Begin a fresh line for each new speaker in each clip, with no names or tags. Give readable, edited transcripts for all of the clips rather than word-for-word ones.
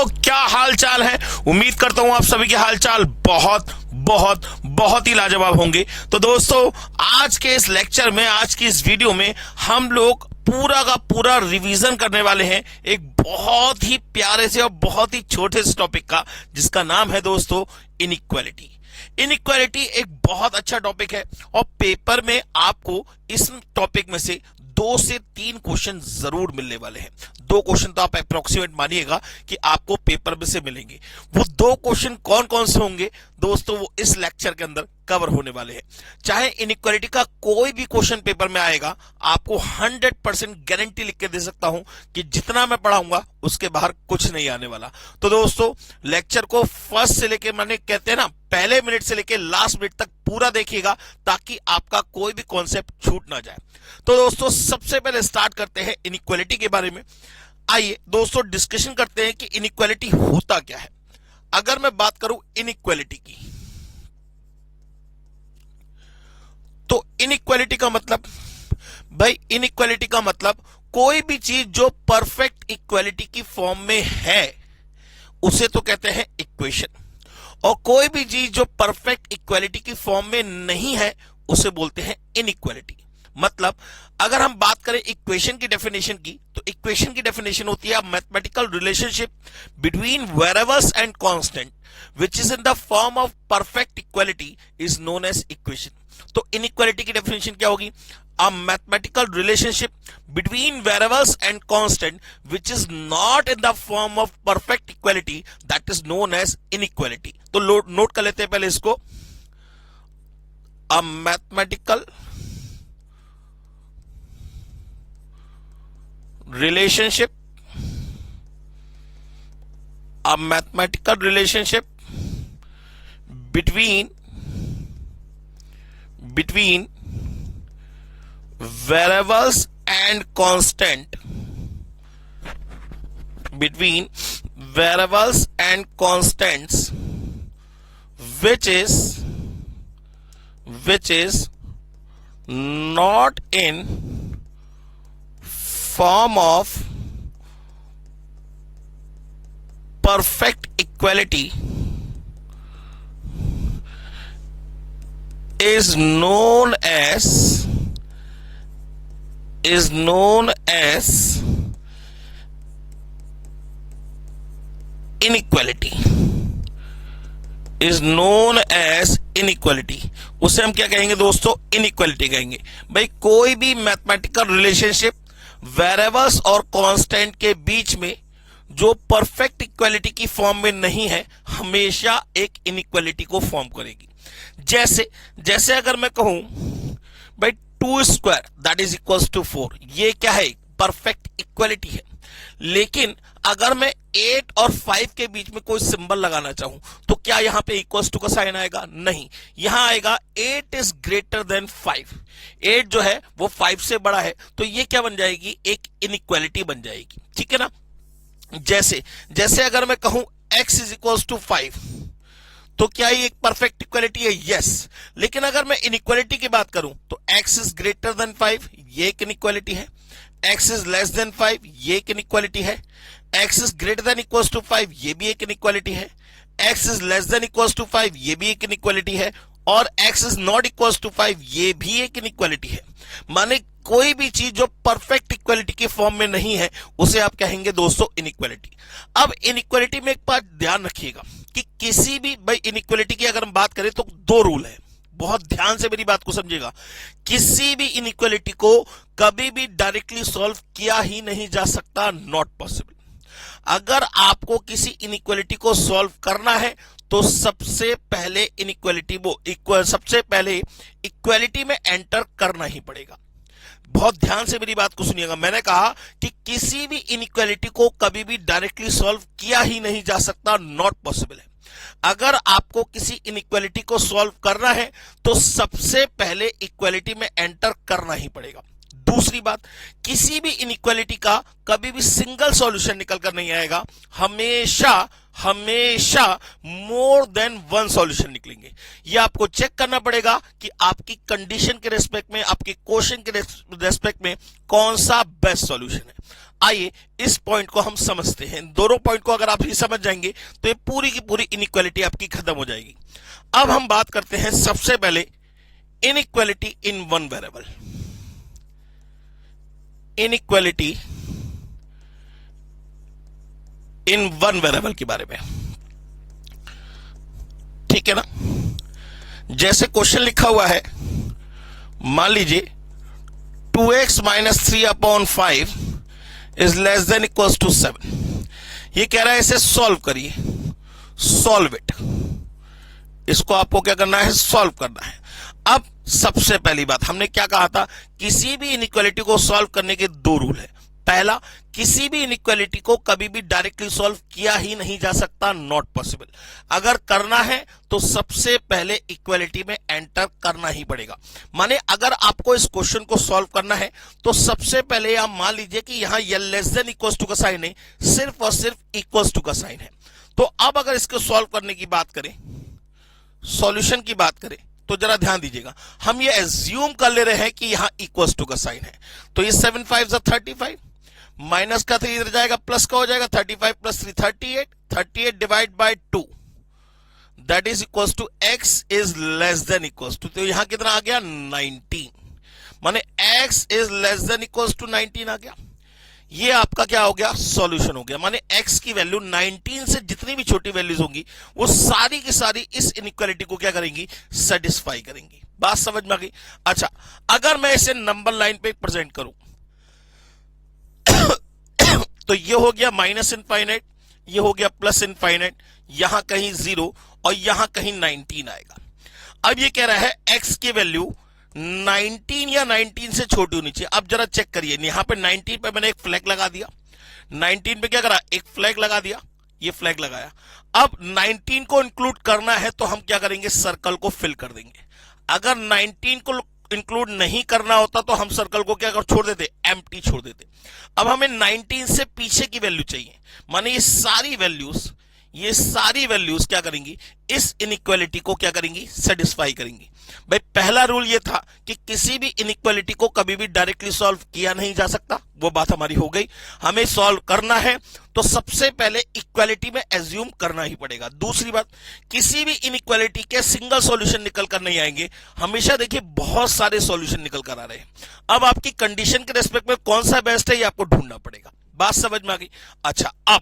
क्या हाल चाल है। उम्मीद करता हूं आप सभी के हाल चाल बहुत बहुत बहुत ही लाजवाब होंगे। तो दोस्तों, आज के इस लेक्चर में, आज की इस वीडियो में हम लोग पूरा का पूरा रिवीजन करने वाले हैं एक बहुत ही प्यारे से और बहुत ही छोटे से टॉपिक का, जिसका नाम है दोस्तों इनइक्वालिटी। इनइक्वालिटी एक बहुत अच्छा टॉपिक है और पेपर में आपको इस टॉपिक में से 2 से 3 क्वेश्चन जरूर मिलने वाले हैं। 2 क्वेश्चन तो आप अप्रोक्सीमेट मानिएगा कि आपको पेपर में से मिलेंगे। वो 2 क्वेश्चन कौन कौन से होंगे दोस्तों, वो इस लेक्चर के अंदर कवर होने वाले हैं। चाहे इनइक्वालिटी का कोई भी क्वेश्चन पेपर में आएगा, आपको 100% गारंटी लिख के दे सकता हूं कि जितना मैं पढ़ाऊंगा उसके बाहर कुछ नहीं आने वाला। तो दोस्तों, लेक्चर को फर्स्ट से लेके, माने कहते हैं ना, पहले मिनट से लेके लास्ट मिनट तक पूरा देखिएगा ताकि आपका कोई भी कॉन्सेप्ट छूट ना जाए। तो दोस्तों, सबसे पहले स्टार्ट करते हैं इनइक्वालिटी के बारे में। आइए दोस्तों, डिस्कशन करते हैं कि इनइक्वालिटी होता क्या है। अगर मैं बात करूं इनइक्वालिटी की, तो इनइक्वालिटी का मतलब, भाई इनइक्वालिटी का मतलब कोई भी चीज जो परफेक्ट इक्वालिटी की फॉर्म में है उसे तो कहते हैं इक्वेशन, और कोई भी चीज जो परफेक्ट इक्वालिटी की फॉर्म में नहीं है उसे बोलते हैं इनइक्वालिटी। मतलब अगर हम बात करें इक्वेशन की डेफिनेशन की, तो इक्वेशन की डेफिनेशन होती है mathematical relationship between variables and constant which is in the form of perfect equality is known as equation. तो इनइक्वालिटी की डेफिनेशन क्या होगी? A mathematical relationship between variables and constant which is not in the form of perfect equality, that is known as inequality. तो note कर लेते हैं पहले इसको। A mathematical relationship, a mathematical relationship between variables and constant, between variables and constants which is not in form of perfect equality is known as inequality, is known as inequality। उसे हम क्या कहेंगे दोस्तों? इनइक्वालिटी कहेंगे। भाई कोई भी mathematical relationship variables और कांस्टेंट के बीच में जो परफेक्ट इक्वालिटी की फॉर्म में नहीं है, हमेशा एक इनइक्वालिटी को फॉर्म करेगी। जैसे अगर मैं कहूं भाई 2 square that is equals to 4, ये क्या है? परफेक्ट इक्वालिटी है। लेकिन अगर मैं 8 और 5 के बीच में कोई सिंबल लगाना चाहूं तो क्या यहां पे इक्वल्स टू का साइन आएगा? नहीं, यहां आएगा 8 इज ग्रेटर देन 5। 8 जो है वो 5 से बड़ा है, तो ये क्या बन जाएगी? एक इनइक्वालिटी बन जाएगी। ठीक है ना? जैसे अगर मैं कहूं x इज इक्वल्स टू 5, तो क्या ये एक परफेक्ट इक्वालिटी है? यस। लेकिन अगर मैं इनइक्वालिटी की बात करूं तो x इज ग्रेटर देन 5, ये एक इनइक्वालिटी है। x इज लेस देन 5, ये एक इनइक्वालिटी है। x is greater than equals to 5, ये भी एक इनइक्वालिटी है। x is less than equals to 5, ये भी एक इनइक्वालिटी है। और x is not equals to 5, ये भी एक इनइक्वालिटी है। माने कोई भी चीज जो परफेक्ट इक्वालिटी के फॉर्म में नहीं है उसे आप कहेंगे दोस्तों इनइक्वालिटी। अब इनइक्वालिटी में एक बात ध्यान रखिएगा कि किसी भी, भाई इनइक्वालिटी की अगर हम बात करें तो 2 रूल है। बहुत ध्यान से मेरी बात को समझिएगा। किसी भी इनइक्वालिटी को कभी भी डायरेक्टली सॉल्व किया ही नहीं जा सकता, नॉट पॉसिबल। अगर आपको किसी इनइक्वालिटी को सॉल्व करना है तो सबसे पहले इक्वालिटी में एंटर करना ही पड़ेगा। बहुत ध्यान से मेरी बात को सुनिएगा। मैंने कहा कि किसी भी इनइक्वालिटी को कभी भी डायरेक्टली सॉल्व किया ही नहीं जा सकता, नॉट पॉसिबल है। अगर आपको किसी इनइक्वालिटी को सॉल्व करना है तो सबसे पहले इक्वालिटी में एंटर करना ही पड़ेगा। दूसरी बात, किसी भी इनइक्वालिटी का कभी भी सिंगल सॉल्यूशन निकल कर नहीं आएगा, हमेशा मोर देन 1 सॉल्यूशन निकलेंगे। ये आपको चेक करना पड़ेगा कि आपकी कंडीशन के रेस्पेक्ट में, आपके क्वेश्चन के रेस्पेक्ट में कौन सा बेस्ट सॉल्यूशन है। आइए इस पॉइंट को हम समझते हैं। दोनों पॉइंट को अगर आप ही समझ जाएंगे तो ये पूरी की पूरी इनइक्वालिटी आपकी खत्म हो जाएगी। अब हम बात करते हैं सबसे पहले inequality in one variable. Inequality in one variable के बारे में, ठीक है ना। जैसे क्वेश्चन लिखा हुआ है, मान लीजिए 2x minus 3/5 is less than equals to 7। ये कह रहा है इसे सॉल्व करिए, सॉल्व इट। इसको आपको क्या करना है, सॉल्व करना है। अब सबसे पहली बात हमने क्या कहा था, किसी भी इनइक्वालिटी को सॉल्व करने के दो रूल है। पहला, किसी भी इनइक्वालिटी को कभी भी डायरेक्टली सॉल्व किया ही नहीं जा सकता, नॉट पॉसिबल। अगर करना है तो सबसे पहले इक्वालिटी में एंटर करना ही पड़ेगा। माने अगर आपको इस क्वेश्चन को सॉल्व करना है तो सबसे पहले आप मान लीजिए कि यहां ये लेस देन इक्वल्स टू का साइन है, सिर्फ और सिर्फ इक्वल्स टू का साइन है। तो अब अगर इसको सॉल्व करने की बात करें, सॉल्यूशन की बात करें, तो जरा ध्यान दीजिएगा, हम ये एज्यूम कर ले रहे हैं कि यहां इक्वल्स टू का साइन है। तो ये 7 5 35, माइनस का 3 इधर जाएगा, प्लस का हो जाएगा 35 plus 3 38, 38 divide by 2 that is equals to x is less than equals to, तो यहां कितना आ गया 19, माने x is less than equals to 19 आ गया। ये आपका क्या हो गया, सॉल्यूशन हो गया। माने x की वैल्यू 19 से जितनी भी छोटी वैल्यूज होंगी वो सारी की सारी इस इनइक्वालिटी को क्या करेंगी, सेटिस्फाई करेंगी। बात समझ में आ गई। अच्छा, अगर मैं इसे नंबर लाइन पे प्रेजेंट करूं तो ये हो गया माइनस इनफाइनाइट, ये हो गया प्लस इनफाइनाइट, यहां कहीं 0 और यहां कहीं 19 आएगा। अब ये कह रहा है x की वैल्यू 19 या 19 से छोटी होनी चाहिए। अब जरा चेक करिए, यहां पे 19 पे मैंने एक फ्लैग लगा दिया, 19 पे क्या करा, एक फ्लैग लगा दिया, ये फ्लैग लगाया। अब 19 को इंक्लूड करना है तो हम क्या करेंगे, सर्कल को फिल कर देंगे। अगर 19 को इंक्लूड नहीं करना होता तो हम सर्कल को क्या कर छोड़ देते, एम्प्टी छोड़ देते। अब हमें 19 से पीछे की वैल्यू चाहिए, माने ये सारी वैल्यूज क्या करेंगी, इस इनइक्वालिटी को क्या करेंगी, सेटिस्फाई करेंगी। भाई पहला रूल ये था कि किसी भी इनइक्वालिटी को कभी भी डायरेक्टली सॉल्व किया नहीं जा सकता, वो बात हमारी हो गई। हमें सॉल्व करना है तो सबसे पहले इक्वालिटी में एज्यूम करना ही पड़ेगा। दूसरी बात, किसी भी इनइक्वालिटी के सिंगल सॉल्यूशन निकल कर नहीं आएंगे, हमेशा देखिए बहुत सारे सॉल्यूशन निकल कर आ रहे हैं। अब आपकी कंडीशन के रेस्पेक्ट में कौन सा बेस्ट है ये आपको ढूंढना पड़ेगा। बात समझ में आ गई। अच्छा, अब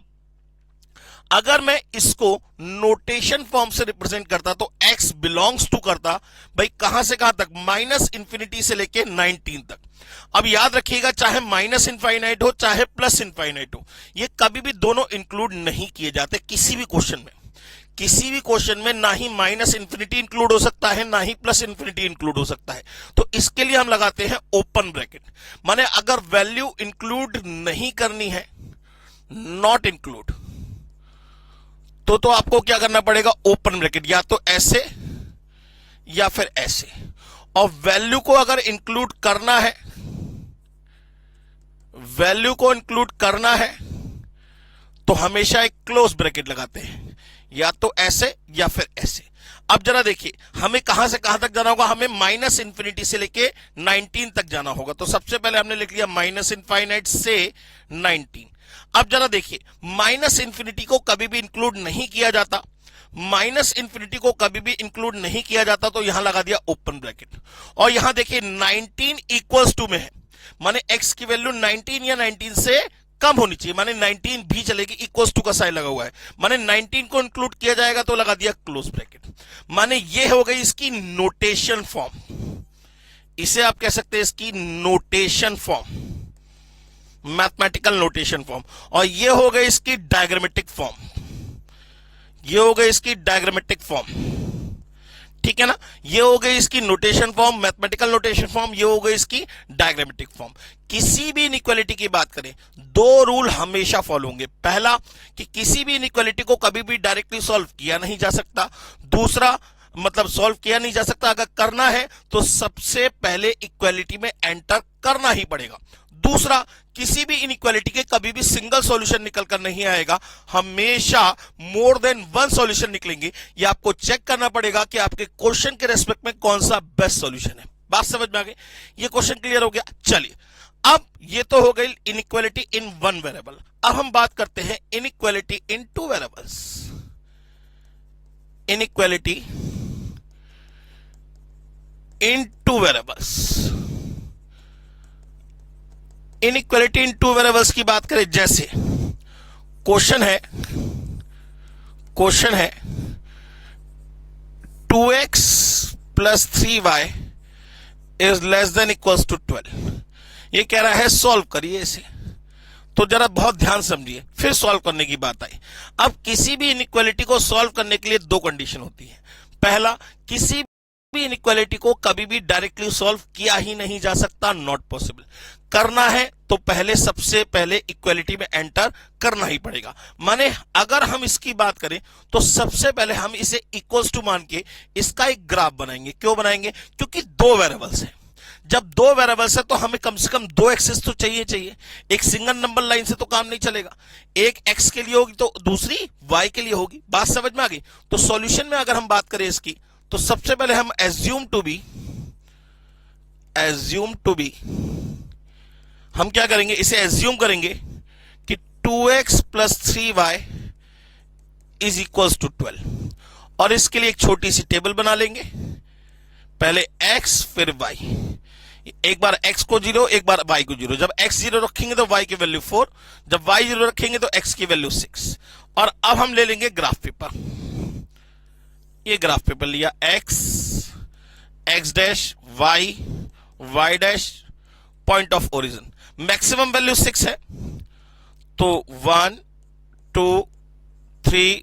अगर मैं इसको नोटेशन फॉर्म से रिप्रेजेंट करता तो x बिलोंग्स टू करता, भाई कहां से कहां तक, माइनस इंफिनिटी से लेके 19 तक। अब याद रखिएगा, चाहे माइनस इनफाइनाइट हो चाहे प्लस इनफाइनाइट हो, ये कभी भी दोनों इंक्लूड नहीं किए जाते किसी भी क्वेश्चन में। किसी भी क्वेश्चन में ना ही माइनस इंफिनिटी इंक्लूड हो सकता है ना ही प्लस इंफिनिटी इंक्लूड हो सकता है। तो इसके लिए हम लगाते हैं ओपन ब्रैकेट, माने अगर वैल्यू इंक्लूड नहीं करनी है, नॉट इंक्लूड, तो आपको क्या करना पड़ेगा, ओपन ब्रैकेट, या तो ऐसे या फिर ऐसे। और वैल्यू को अगर इंक्लूड करना है, वैल्यू को इंक्लूड करना है तो हमेशा एक क्लोज ब्रैकेट लगाते हैं, या तो ऐसे या फिर ऐसे। अब जरा देखिए, हमें कहां से कहां तक जाना होगा, हमें माइनस इंफिनिटी से लेके 19 तक जाना होगा। तो सबसे पहले हमने लिख लिया माइनस इनफाइनाइट से 19। अब जरा देखिए, माइनस इंफिनिटी को कभी भी इंक्लूड नहीं किया जाता, माइनस इंफिनिटी को कभी भी इंक्लूड नहीं किया जाता, तो यहां लगा दिया ओपन ब्रैकेट। और यहां देखिए 19 इक्वल्स टू में है, माने x की वैल्यू 19 या 19 से कम होनी चाहिए, माने 19 भी चलेगी, इक्वल्स टू का साइन लगा हुआ है, माने 19 को इंक्लूड किया जाएगा तो लगा दिया क्लोज ब्रैकेट। माने ये हो गई इसकी नोटेशन फॉर्म, इसे आप कह सकते हैं इसकी notation form, mathematical notation form. और ये हो गई इसकी डायग्रामेटिक फॉर्म, ये हो गई इसकी डायग्रामेटिक फॉर्म, ठीक है ना। ये हो गई इसकी notation form, mathematical notation form, ये हो गई इसकी डायग्रामेटिक फॉर्म। किसी भी इनइक्वालिटी की बात करें, दो रूल हमेशा फॉलो होंगे। पहला कि किसी भी इनइक्वालिटी को कभी भी डायरेक्टली सॉल्व किया नहीं जा सकता, दूसरा मतलब सॉल्व किया नहीं जा सकता, अगर करना है तो सबसे पहले इक्वालिटी में एंटर करना ही पड़ेगा। दूसरा, किसी भी इनइक्वालिटी के कभी भी सिंगल सॉल्यूशन निकल कर नहीं आएगा, हमेशा मोर देन वन सॉल्यूशन निकलेंगे। ये आपको चेक करना पड़ेगा कि आपके क्वेश्चन के रेस्पेक्ट में कौन सा बेस्ट सॉल्यूशन है। बात समझ में आ गई, ये क्वेश्चन क्लियर हो गया। चलिए अब ये तो हो गई इनइक्वालिटी इन वन वेरिएबल। अब हम बात करते हैं inequality in two variables. Inequality in two variables, inequality in two variables की बात करें, जैसे क्वेश्चन है 2x plus 3y is less than equals to 12। ये कह रहा है सॉल्व करिए इसे, तो जरा बहुत ध्यान समझिए, फिर सॉल्व करने की बात आई। अब किसी भी इनइक्वालिटी को सॉल्व करने के लिए दो कंडीशन होती है। पहला, किसी भी इनइक्वालिटी को कभी भी डायरेक्टली सॉल्व किया ही नहीं जा सकता, नॉट पॉसिबल। करना है तो पहले सबसे पहले इक्वालिटी में एंटर करना ही पड़ेगा। माने अगर हम इसकी बात करें तो सबसे पहले हम इसे इक्वल्स टू मान के इसका एक ग्राफ बनाएंगे। क्यों बनाएंगे? क्योंकि दो वेरिएबल्स हैं। जब दो वेरिएबल्स है तो हमें कम से कम दो एक्सिस तो चाहिए। एक सिंगल नंबर लाइन से तो काम नहीं चलेगा। एक एक्स के लिए होगी तो दूसरी वाई के लिए होगी। बात समझ में आ गई? तो सॉल्यूशन में अगर हम बात करें इसकी, तो सबसे पहले हम एज्यूम टू बी हम क्या करेंगे, इसे एज्यूम करेंगे कि 2x plus 3y is equals to 12, और इसके लिए एक छोटी सी टेबल बना लेंगे। पहले x फिर y, एक बार x को 0, एक बार y को 0। जब x 0 रखेंगे तो y की वैल्यू 4, जब y 0 रखेंगे तो x की वैल्यू 6। और अब हम ले लेंगे ग्राफ पेपर। ये ग्राफ पेपर लिया, x dash y dash, point of origin maximum value 6 है, तो 1 2 3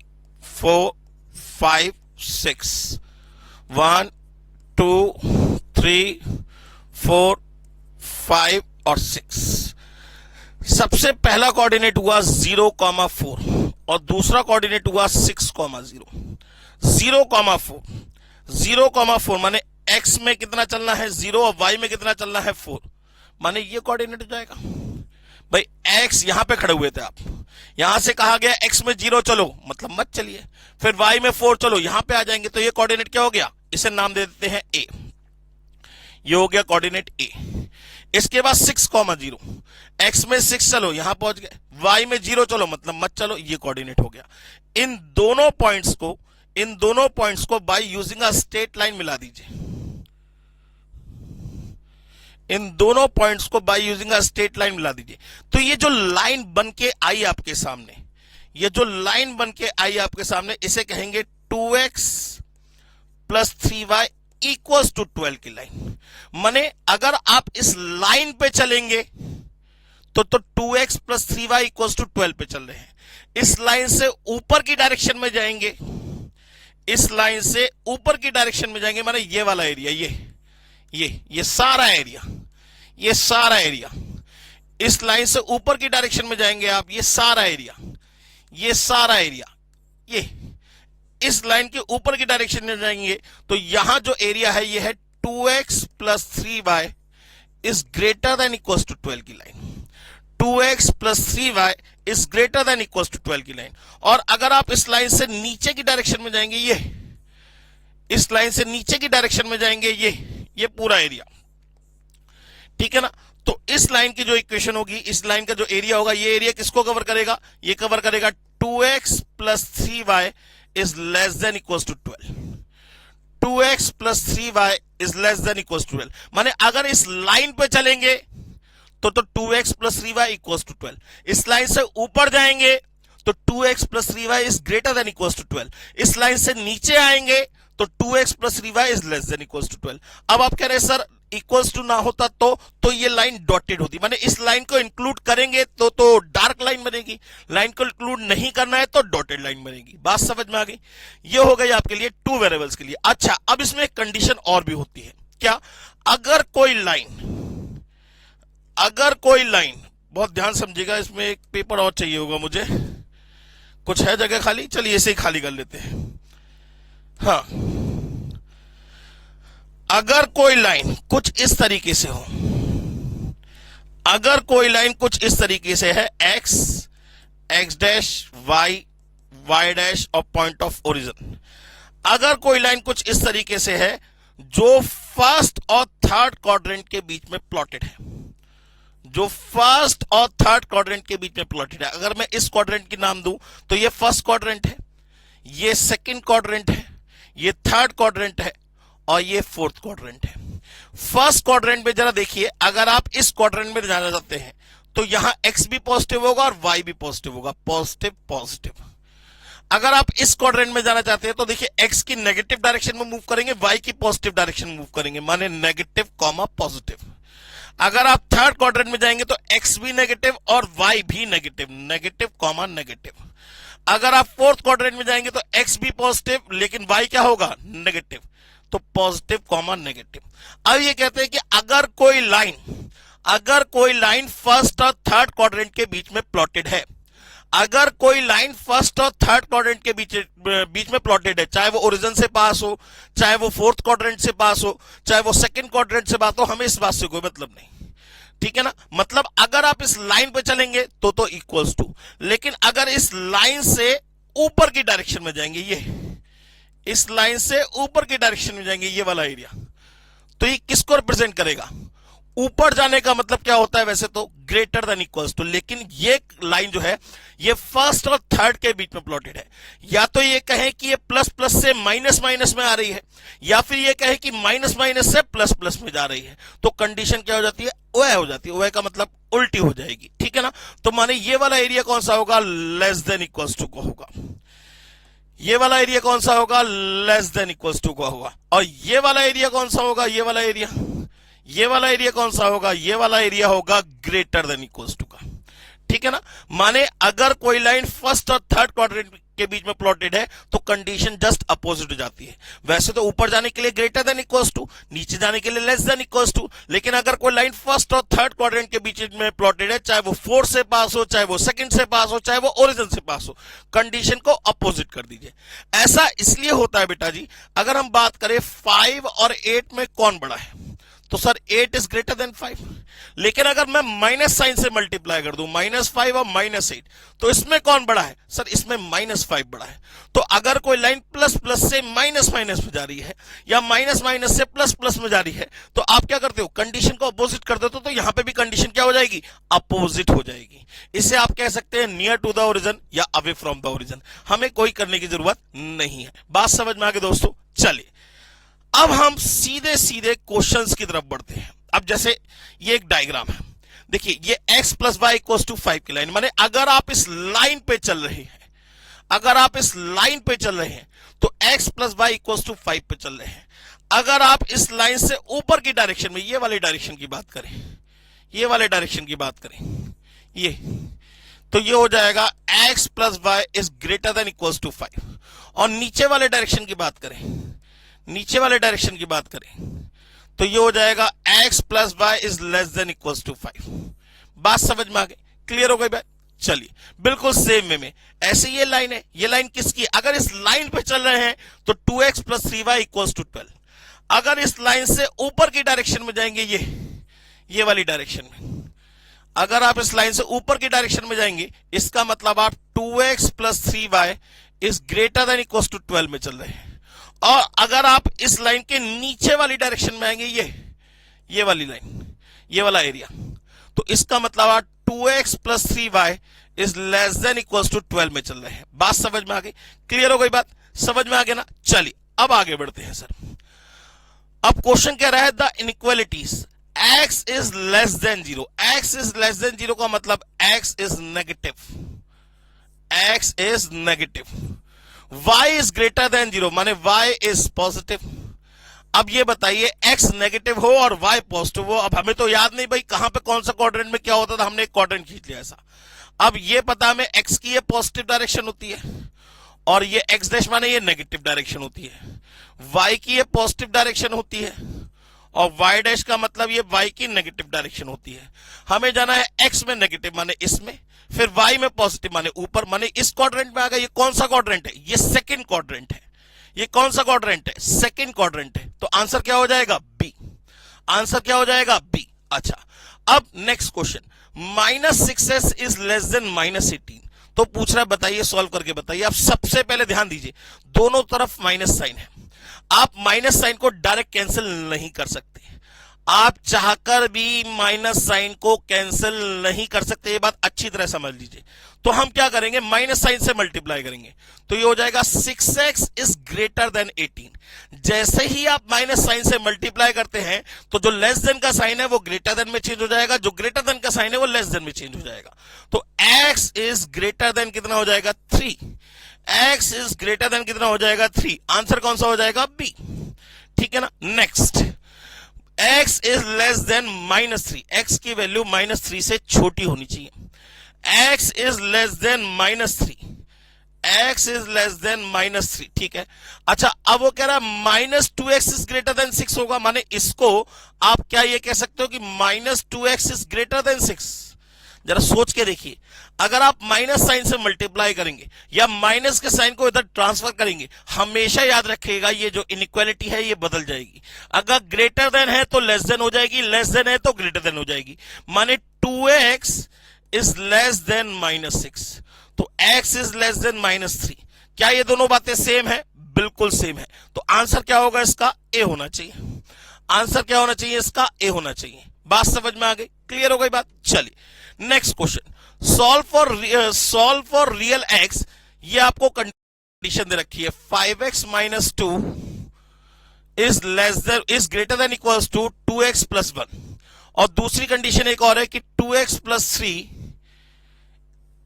4 5 6, 1 2 3 4 5 और 6। सबसे पहला कोऑर्डिनेट हुआ 0,4 और दूसरा कोऑर्डिनेट हुआ 6,0। 0,4 माने x में कितना चलना है 0 और y में कितना चलना है 4, माने ये कोऑर्डिनेट हो जाएगा। भाई x यहां पे खड़े हुए थे आप, यहां से कहा गया x में 0 चलो, मतलब मत चलिए, फिर y में 4 चलो, यहां पे आ जाएंगे, तो ये कोऑर्डिनेट क्या हो गया, इसे नाम दे देते हैं a। ये हो गया कोऑर्डिनेट a। इसके बाद 6,0, x में 6 चलो, यहां पहुंच गए, y में 0 चलो, मतलब मत चलो, ये कोऑर्डिनेट हो गया। इन दोनों पॉइंट्स को by using a straight line मिला दीजिए। इन दोनों पॉइंट्स को by using a straight line मिला दीजिए। तो ये जो लाइन बन के आई आपके सामने, इसे कहेंगे 2x plus 3y equals to 12 की लाइन। माने अगर आप इस लाइन पे चलेंगे तो 2x plus 3y equals to 12 पे चल रहे हैं। इस लाइन से ऊपर की डायरेक्शन में जाएंगे, माने ये वाला एरिया, ये सारा एरिया, इस लाइन से ऊपर की डायरेक्शन में जाएंगे आप, ये सारा एरिया, इस लाइन के ऊपर की डायरेक्शन में जाएंगे, तो यहां जो एरिया है ये है 2x plus 3y is greater than equals to 12 की line. 2x plus 3y is greater than equals to 12 की लाइन। और अगर आप इस लाइन से नीचे की डायरेक्शन में जाएंगे, इस लाइन से नीचे की डायरेक्शन में जाएंगे, ये पूरा एरिया, ठीक है ना। तो इस लाइन की जो इक्वेशन होगी, इस लाइन का जो एरिया होगा, ये एरिया किसको कवर करेगा, ये कवर करेगा 2x plus 3y is less than equals to 12। 2x plus 3y is less than equals to 12, माने अगर इस लाइन पे चलेंगे तो 2x plus 3y equals to 12। इस लाइन से ऊपर जाएंगे तो 2x plus 3y is greater than equals to 12। इस लाइन से नीचे आएंगे तो 2x plus 3y is less than equals to 12। अब आप कह रहे हैं सर इक्वल्स टू ना होता तो ये लाइन डॉटेड होती, माने इस लाइन को इंक्लूड करेंगे तो डार्क लाइन बनेगी, लाइन को इंक्लूड नहीं करना है तो डॉटेड लाइन बनेगी। बात समझ में आ गई? ये हो गई आपके लिए टू वेरिएबल्स के लिए। अच्छा, अब इसमें एक कंडीशन और भी होती है। क्या? अगर कोई लाइन, बहुत ध्यान समझिएगा, इसमें एक पेपर और चाहिए होगा मुझे, कुछ है जगह खाली, चलिए इसे खाली कर लेते हैं। हाँ, अगर कोई लाइन कुछ इस तरीके से हो, है x डैश y डैश और पॉइंट ऑफ ओरिजिन। अगर कोई लाइन कुछ इस तरीके से है जो फर्स्ट और थर्ड क्वाड्रेंट के बीच में प्लॉटेड है, जो फर्स्ट और थर्ड क्वाड्रेंट के बीच में प्लॉटेड है। अगर मैं इस क्वाड्रेंट की नाम दूं तो ये फर्स्ट क्वाड्रेंट है, ये सेकंड क्वाड्रेंट है, ये थर्ड क्वाड्रेंट है और ये फोर्थ क्वाड्रेंट है। फर्स्ट क्वाड्रेंट में जरा देखिए, अगर आप इस क्वाड्रेंट में जाना चाहते हैं तो यहां एक्स भी पॉजिटिव होगा और वाई भी पॉजिटिव होगा, पॉजिटिव पॉजिटिव। अगर आप इस क्वाड्रेंट में जाना चाहते हैं तो देखिए एक्स की नेगेटिव डायरेक्शन में मूव करेंगे, वाई की पॉजिटिव डायरेक्शन में मूव करेंगे, माने नेगेटिव कॉमा पॉजिटिव। अगर आप थर्ड क्वाड्रेंट में जाएंगे तो एक्स भी नेगेटिव और वाई भी नेगेटिव, नेगेटिव कॉमा नेगेटिव। अगर आप फोर्थ क्वाड्रेंट में जाएंगे तो एक्स भी पॉजिटिव लेकिन वाई क्या होगा, नेगेटिव, तो पॉजिटिव कॉमा नेगेटिव। अब ये कहते हैं कि अगर कोई लाइन फर्स्ट और थर्ड क्वाड्रेंट के बीच में प्लॉटेड है, अगर कोई लाइन फर्स्ट और थर्ड क्वाड्रेंट के बीच में प्लॉटेड है, चाहे वो ओरिजिन से पास हो, चाहे वो फोर्थ क्वाड्रेंट से पास हो, चाहे वो सेकंड क्वाड्रेंट से पास हो, हमें इस बात से कोई मतलब नहीं, ठीक है ना। मतलब अगर आप इस लाइन पे चलेंगे तो इक्वल्स टू, लेकिन अगर इस लाइन से ऊपर की डायरेक्शन में जाएंगे, ये इस लाइन से ऊपर की डायरेक्शन में जाएंगे, ये वाला एरिया, तो ये किसको रिप्रेजेंट करेगा, ऊपर जाने का मतलब क्या होता है वैसे तो ग्रेटर देन इक्वल्स टू, लेकिन ये लाइन जो है ये फर्स्ट और थर्ड के बीच में प्लॉटेड है। या तो ये कहें कि ये प्लस प्लस से माइनस माइनस में आ रही है, या फिर ये कहें कि माइनस माइनस से प्लस प्लस में जा रही है, तो कंडीशन क्या हो जाती है, ओए हो जाती है, ओए का मतलब उल्टी हो जाएगी, ठीक है ना। तो माने ये वाला एरिया कौन सा होगा, लेस देन इक्वल्स टू को होगा, ये वाला एरिया कौन सा होगा, लेस देन इक्वल्स टू का होगा, और ये वाला एरिया कौन सा होगा, ये वाला एरिया कौन सा होगा, ये वाला एरिया होगा ग्रेटर देन इक्वल्स टू का, ठीक है ना। माने अगर कोई लाइन फर्स्ट और थर्ड क्वाड्रेंट के बीच में प्लॉटेड है तो कंडीशन जस्ट अपोजिट हो जाती है। वैसे तो ऊपर जाने के लिए ग्रेटर देन इक्वल्स टू, नीचे जाने के लिए लेस देन इक्वल्स टू, लेकिन अगर कोई लाइन फर्स्ट और थर्ड क्वाड्रेंट के बीच में प्लॉटेड है, चाहे वो फोर्थ से पास हो, चाहे वो सेकंड से पास हो, चाहे वो ओरिजिन से पास हो, कंडीशन को अपोजिट कर दीजिए। ऐसा इसलिए होता है बेटा जी, अगर हम बात करें 5 और 8 में कौन बड़ा है, तो सर 8 इज ग्रेटर देन 5, लेकिन अगर मैं माइनस साइन से मल्टीप्लाई कर दूं, -5 और -8, तो इसमें कौन बड़ा है, सर इसमें -5 बड़ा है। तो अगर कोई लाइन प्लस प्लस से माइनस माइनस में जा रही है या माइनस माइनस से प्लस प्लस में जा रही है, तो आप क्या करते हो, कंडीशन को अपोजिट कर देते हो, तो यहां पे भी कंडीशन क्या हो जाएगी, अपोजिट हो जाएगी। इसे आप कह सकते हैं नियर टू द ओरिजिन या अवे फ्रॉम द ओरिजिन, हमें कोई करने की जरूरत नहीं है। बात समझ में आ गई दोस्तों। चलिए अब हम सीधे सीधे क्वेश्चंस की तरफ बढ़ते हैं। अब जैसे ये एक डायग्राम है, देखिए ये x plus y equals to 5 की लाइन, माने अगर आप इस लाइन पे चल रहे हैं, तो x plus y equals to 5 पे चल रहे हैं। अगर आप इस लाइन से ऊपर की डायरेक्शन में, ये वाले डायरेक्शन की बात करें, ये तो ये हो जाएगा x plus y is greater than equals to 5, और नीचे वाले डायरेक्शन की बात करें, तो ये हो जाएगा x plus y is less than equals to 5। बात समझ में आ गई, क्लियर हो गई बात। चलिए बिल्कुल सेम वे में ऐसे ये लाइन है, ये लाइन किसकी, अगर इस लाइन पे चल रहे हैं तो 2x plus 3y equals to 12। अगर इस लाइन से ऊपर की डायरेक्शन में जाएंगे, ये वाली डायरेक्शन में, अगर आप इस लाइन से ऊपर की डायरेक्शन में जाएंगे, इसका मतलब आप 2x plus 3y is greater than equals to 12 में चल रहे हैं। और अगर आप इस लाइन के नीचे वाली डायरेक्शन में आएंगे, ये वाली लाइन, ये वाला एरिया, तो इसका मतलब आप 2x plus 3y is less than equals to 12 में चल रहे हैं। बात समझ में आ गई, क्लियर हो गई बात, समझ में आ गया ना। चलिए अब आगे बढ़ते हैं सर। अब क्वेश्चन कह रहा है the inequalities x is less then 0, x is less then 0 का मतलब x is negative, y is greater than 0 माने y इज पॉजिटिव। अब ये बताइए x नेगेटिव हो और y पॉजिटिव हो, अब हमें तो याद नहीं भाई कहां पे कौन सा क्वाड्रेंट में क्या होता था, हमने एक क्वाड्रेंट खींच लिया ऐसा। अब ये पता हमें x की ये पॉजिटिव डायरेक्शन होती है और ये x डैश माने ये नेगेटिव डायरेक्शन होती है, y की ये पॉजिटिव डायरेक्शन होती है और y डैश का मतलब ये y की नेगेटिव डायरेक्शन होती है। हमें जाना है x में नेगेटिव माने इसमें, फिर y में पॉजिटिव माने ऊपर, माने इस क्वाड्रेंट में आ गया। ये कौन सा क्वाड्रेंट है, ये सेकंड क्वाड्रेंट है। ये कौन सा क्वाड्रेंट है, सेकंड क्वाड्रेंट है। तो आंसर क्या हो जाएगा, बी। आंसर क्या हो जाएगा, बी। अच्छा अब next question, -6s is less then -18, तो पूछ रहा है बताइए, सॉल्व करके बताइए। आप सबसे पहले ध्यान दीजिए दोनों तरफ माइनस साइन है, आप माइनस साइन को डायरेक्ट कैंसिल नहीं कर सकते। आप चाहकर भी माइनस साइन को कैंसिल नहीं कर सकते, ये बात अच्छी तरह समझ लीजिए। तो हम क्या करेंगे, माइनस साइन से मल्टीप्लाई करेंगे, तो ये हो जाएगा 6x इज ग्रेटर देन 18। जैसे ही आप माइनस साइन से मल्टीप्लाई करते हैं तो जो लेस देन का साइन है वो ग्रेटर देन में चेंज हो जाएगा, जो ग्रेटर देन का साइन है वो लेस देन में चेंज हो जाएगा। तो x इज ग्रेटर देन कितना हो जाएगा, 3। x इज ग्रेटर देन कितना हो जाएगा, 3। आंसर कौन सा हो जाएगा, बी। ठीक है ना। Next, x is less then -3। x की वैल्यू -3 से छोटी होनी चाहिए। x is less then -3। x is less then -3। ठीक है। अच्छा, अब वो कह रहा है -2x इज ग्रेटर देन 6 होगा, माने इसको आप क्या ये कह सकते हो कि -2x इज ग्रेटर देन 6। जरा सोच के देखिए, अगर आप माइनस साइन से मल्टीप्लाई करेंगे या माइनस के साइन को इधर ट्रांसफर करेंगे, हमेशा याद रखिएगा ये जो इनइक्वालिटी है ये बदल जाएगी। अगर ग्रेटर देन है तो लेस देन हो जाएगी, लेस देन है तो ग्रेटर देन हो जाएगी। माने 2x इज लेस देन -6, तो x इज लेस देन -3। क्या ये दोनों बातें सेम है? बिल्कुल सेम है। तो आंसर क्या होगा इसका, ए होना चाहिए। आंसर क्या होना चाहिए इसका, ए होना चाहिए। बात समझ में आ गई, क्लियर हो गई बात। चलिए next question, solve for real x। ये आपको कंडीशन दे रखी है, 5x - 2 is greater than equals to 2x + 1। और दूसरी कंडीशन एक और है कि 2x + 3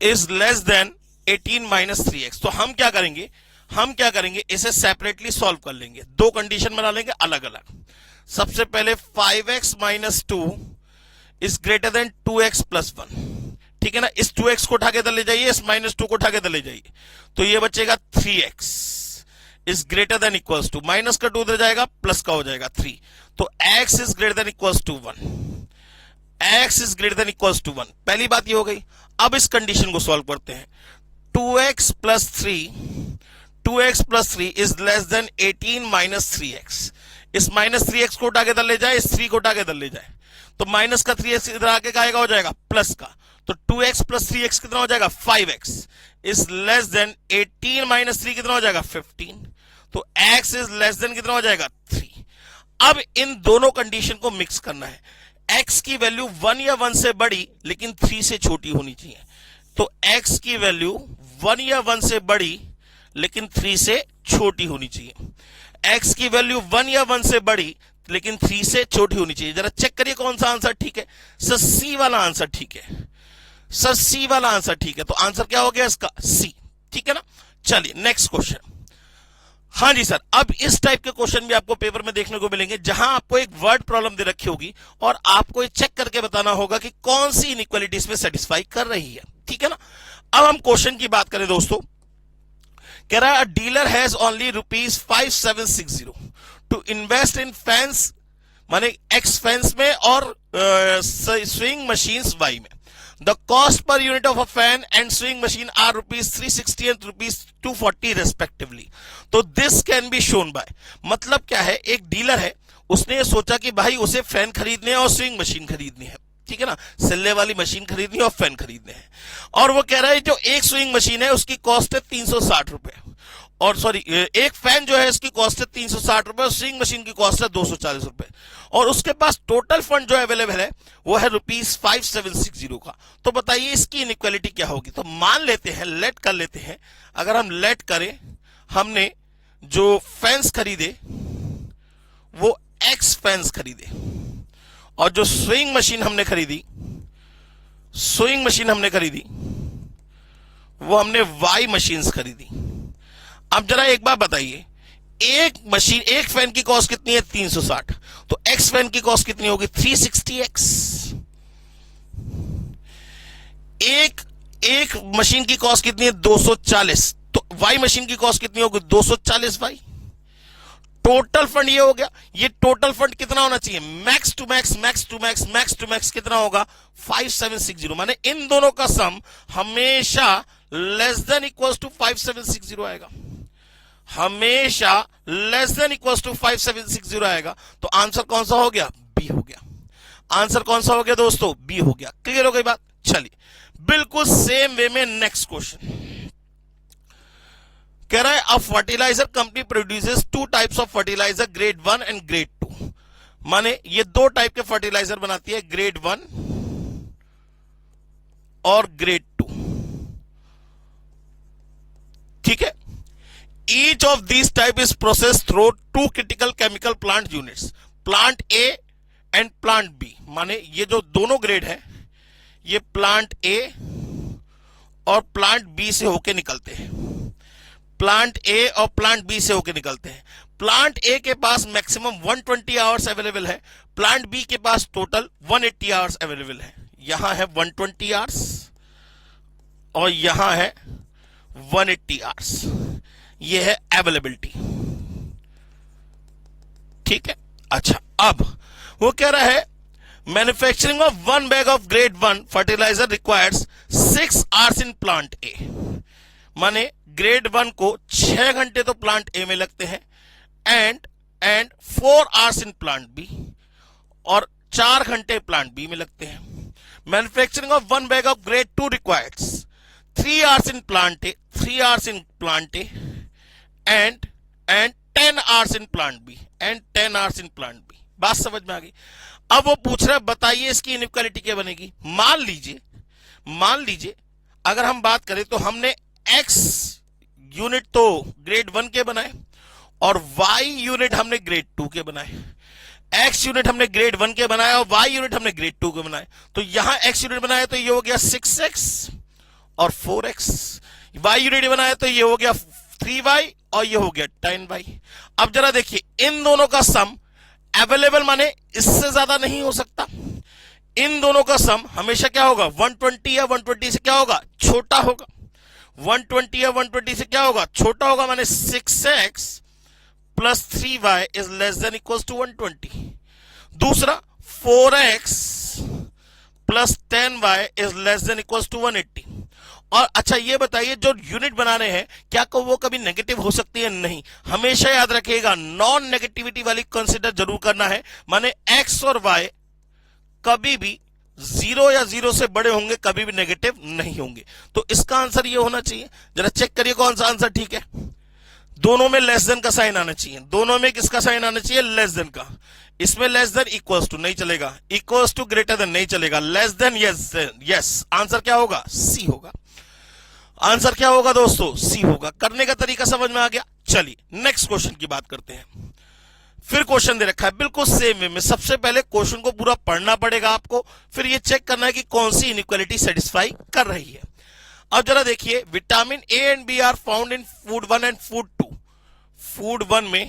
is less then 18 - 3x। तो हम क्या करेंगे, इसे सेपरेटली सॉल्व कर लेंगे, दो कंडीशन बना लेंगे अलग अलग। सबसे पहले 5x - 2 is greater then 2x + 1। ठीक है ना। इस 2x को उठा के इधर ले जाइए, इस -2 को उठा के इधर ले जाइए, तो ये बचेगा 3x is greater than equals to, minus का 2 इधर जाएगा, प्लस का हो जाएगा 3। तो x is greater than equals to 1। x is greater than equals to 1। पहली बात ये हो गई। अब इस कंडीशन को सॉल्व करते हैं। 2x + 3 is less then 18 - 3x। इस -3x को उठा के इधर ले जाए, इस 3 को उठा के इधर ले जाए, तो माइनस का 3x इधर आके आएगा, हो जाएगा प्लस का। तो 2x + 3x कितना हो जाएगा, 5x इज लेस देन 18 - 3 कितना हो जाएगा, 15। तो x इज लेस देन कितना हो जाएगा, 3। अब इन दोनों कंडीशन को मिक्स करना है। x की वैल्यू 1 या 1 से बड़ी लेकिन 3 से छोटी होनी चाहिए। तो x की वैल्यू 1 या 1 से बड़ी लेकिन 3 से छोटी होनी चाहिए। x की वैल्यू 1 या 1 से बड़ी लेकिन 3 से छोटी होनी चाहिए। जरा चेक करिए कौन सा आंसर ठीक है। सर सी वाला आंसर ठीक है, सर सी वाला आंसर ठीक है। तो आंसर क्या हो गया इसका, सी। ठीक है ना। चलिए नेक्स्ट क्वेश्चन। हाँ जी सर, अब इस टाइप के क्वेश्चन भी आपको पेपर में देखने को मिलेंगे, जहां आपको एक वर्ड प्रॉब्लम दे रखी होगी और आपको ये चेक करके बताना होगा कि कौन सी इनइक्वालिटी इसमें सेटिस्फाई कर रही है। ठीक है ना। अब हम क्वेश्चन की बात करें दोस्तों, कह रहा है dealer has only ₹5760 to invest in fans, माने एक्स फैंस में और स्विंग मशीन्स वाई में। The cost per unit of a fan and swing machine are ₹360 and ₹240 respectively. तो this can be shown by, मतलब क्या है, एक डीलर है, उसने ये सोचा कि भाई उसे फैन खरीदने है और स्विंग मशीन खरीदनी है। ठीक है ना, सिलने वाली मशीन खरीदनी है और फैन खरीदने हैं। और वो कह रहा है जो एक स्विंग मशीन है उसकी कॉस्ट है 360 रुपए, और सॉरी एक फैन जो है इसकी कॉस्ट है 360 रुपए और स्विंग मशीन की कॉस्ट है 240 रुपए, और उसके पास टोटल फंड जो अवेलेबल है वो है ₹5760 का। तो बताइए इसकी इनइक्वालिटी क्या होगी। तो मान लेते हैं, लेट कर लेते हैं, अगर हम लेट करें, हमने जो फैंस खरीदे वो एक्स फैंस खरीदे और जो स्विंग मशीन हमने खरीदी वो हमने वाई मशीन्स खरीदी। अब जरा एक बात बताइए, एक फैन की कॉस्ट कितनी है 360, तो एक्स फैन की कॉस्ट कितनी होगी 360x। एक मशीन की कॉस्ट कितनी है 240, तो वाई मशीन की कॉस्ट कितनी होगी 240y। टोटल फंड ये हो गया। ये टोटल फंड कितना होना चाहिए, मैक्स टू मैक्स कितना होगा 5760, माने इन दोनों का सम हमेशा लेस देन इक्वल्स टू 5760 आएगा, हमेशा लेस देन इक्वल्स टू 5760 आएगा। तो आंसर कौन सा हो गया, बी हो गया। आंसर कौन सा हो गया दोस्तों, बी हो गया। क्लियर हो गई बात। चलिए बिल्कुल सेम वे में नेक्स्ट क्वेश्चन कह रहा है, a fertiliser company produces 2 types of fertiliser, grade 1 and grade 2। माने ये दो टाइप के फर्टिलाइजर बनाती है, ग्रेड 1 और ग्रेड 2। ठीक है, each of this type is process through two critical chemical plant units, plant A and plant B. माने ये जो दोनों ग्रेड है ये प्लांट ए और प्लांट बी से होके निकलते हैं, प्लांट ए और प्लांट बी से होके निकलते हैं। प्लांट ए के पास मैक्सिमम 120 आवर्स अवेलेबल है, प्लांट बी के पास टोटल 180 आवर्स अवेलेबल है। यहां है 120 आवर्स और यहां है 180 आवर्स, ये है अवेलेबिलिटी। ठीक है, अच्छा अब वो कह रहा है manufacturing of 1 bag of grade 1 fertiliser requires 6 hours in plant A. माने ग्रेड 1 को 6 घंटे तो प्लांट ए में लगते हैं and 4 hours in plant B, और 4 घंटे प्लांट बी में लगते हैं। Manufacturing of 1 bag of grade 2 requires 3 hours in plant A, 3 hours in plant A and 10 hours in plant B and 10 hours in plant B. बात समझ में आ गई? अब वो पूछ रहा है बताइए इसकी इनइक्वालिटी क्या बनेगी। मान लीजिए अगर हम बात करें तो हमने x यूनिट तो ग्रेड 1 के बनाए और y यूनिट हमने ग्रेड 2 के बनाए। x यूनिट हमने ग्रेड 1 के बनाया और y यूनिट हमने ग्रेड 2 के बनाए। तो यहां x यूनिट बनाया तो ये हो गया 6x और 4x, y यूनिट बनाया तो ये हो गया 3y और ये हो गया 10y। अब जरा देखिए इन दोनों का सम अवेलेबल माने इससे ज्यादा नहीं हो सकता, इन दोनों का सम हमेशा क्या होगा 120 या 120 से क्या होगा छोटा होगा, 120 या 120 से क्या होगा छोटा होगा। माने 6x plus 3y is less than equals to 120। दूसरा 4x plus 10y is less than equals to 180। और अच्छा ये बताइए जो यूनिट बनाने हैं क्या वो कभी नेगेटिव हो सकती है? नहीं, हमेशा याद रखिएगा नॉन नेगेटिविटी वाली कंसीडर जरूर करना है। माने x और y कभी भी 0 या 0 से बड़े होंगे, कभी भी नेगेटिव नहीं होंगे। तो इसका आंसर ये होना चाहिए। जरा चेक करिए कौन सा आंसर ठीक है। दोनों में लेस देन का साइन आना चाहिए, दोनों में किसका साइन आना चाहिए? लेस देन का। इसमें लेस देन इक्वल्स टू नहीं चलेगा, इक्वल्स टू ग्रेटर देन नहीं चलेगा, लेस देन यस। आंसर क्या होगा? सी होगा। आंसर क्या होगा दोस्तों? सी होगा। करने का तरीका समझ में आ गया। चलिए नेक्स्ट क्वेश्चन की बात करते हैं। फिर क्वेश्चन दे रखा है बिल्कुल सेम वे में। सबसे पहले क्वेश्चन को पूरा पढ़ना पड़ेगा आपको, फिर ये चेक करना है कि कौन सी इनइक्वालिटी सेटिस्फाई कर रही है। अब जरा देखिए vitamin A and B are found in food 1 and food 2। Food 1 में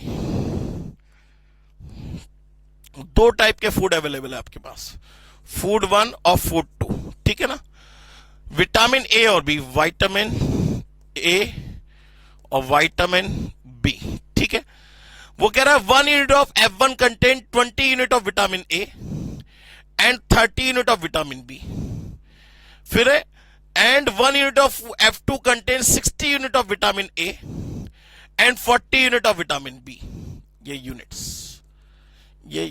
दो टाइप के फूड अवेलेबल है आपके पास, फूड 1 और फूड 2। ठीक है ना, विटामिन ए और बी, विटामिन ए और विटामिन बी। ठीक है, वो कह रहा है 1 unit of F1 contain 20 unit of vitamin A and 30 unit of vitamin B. फिर है and 1 unit of F2 contain 60 unit of vitamin A and 40 unit of vitamin B. ये यूनिट्स, ये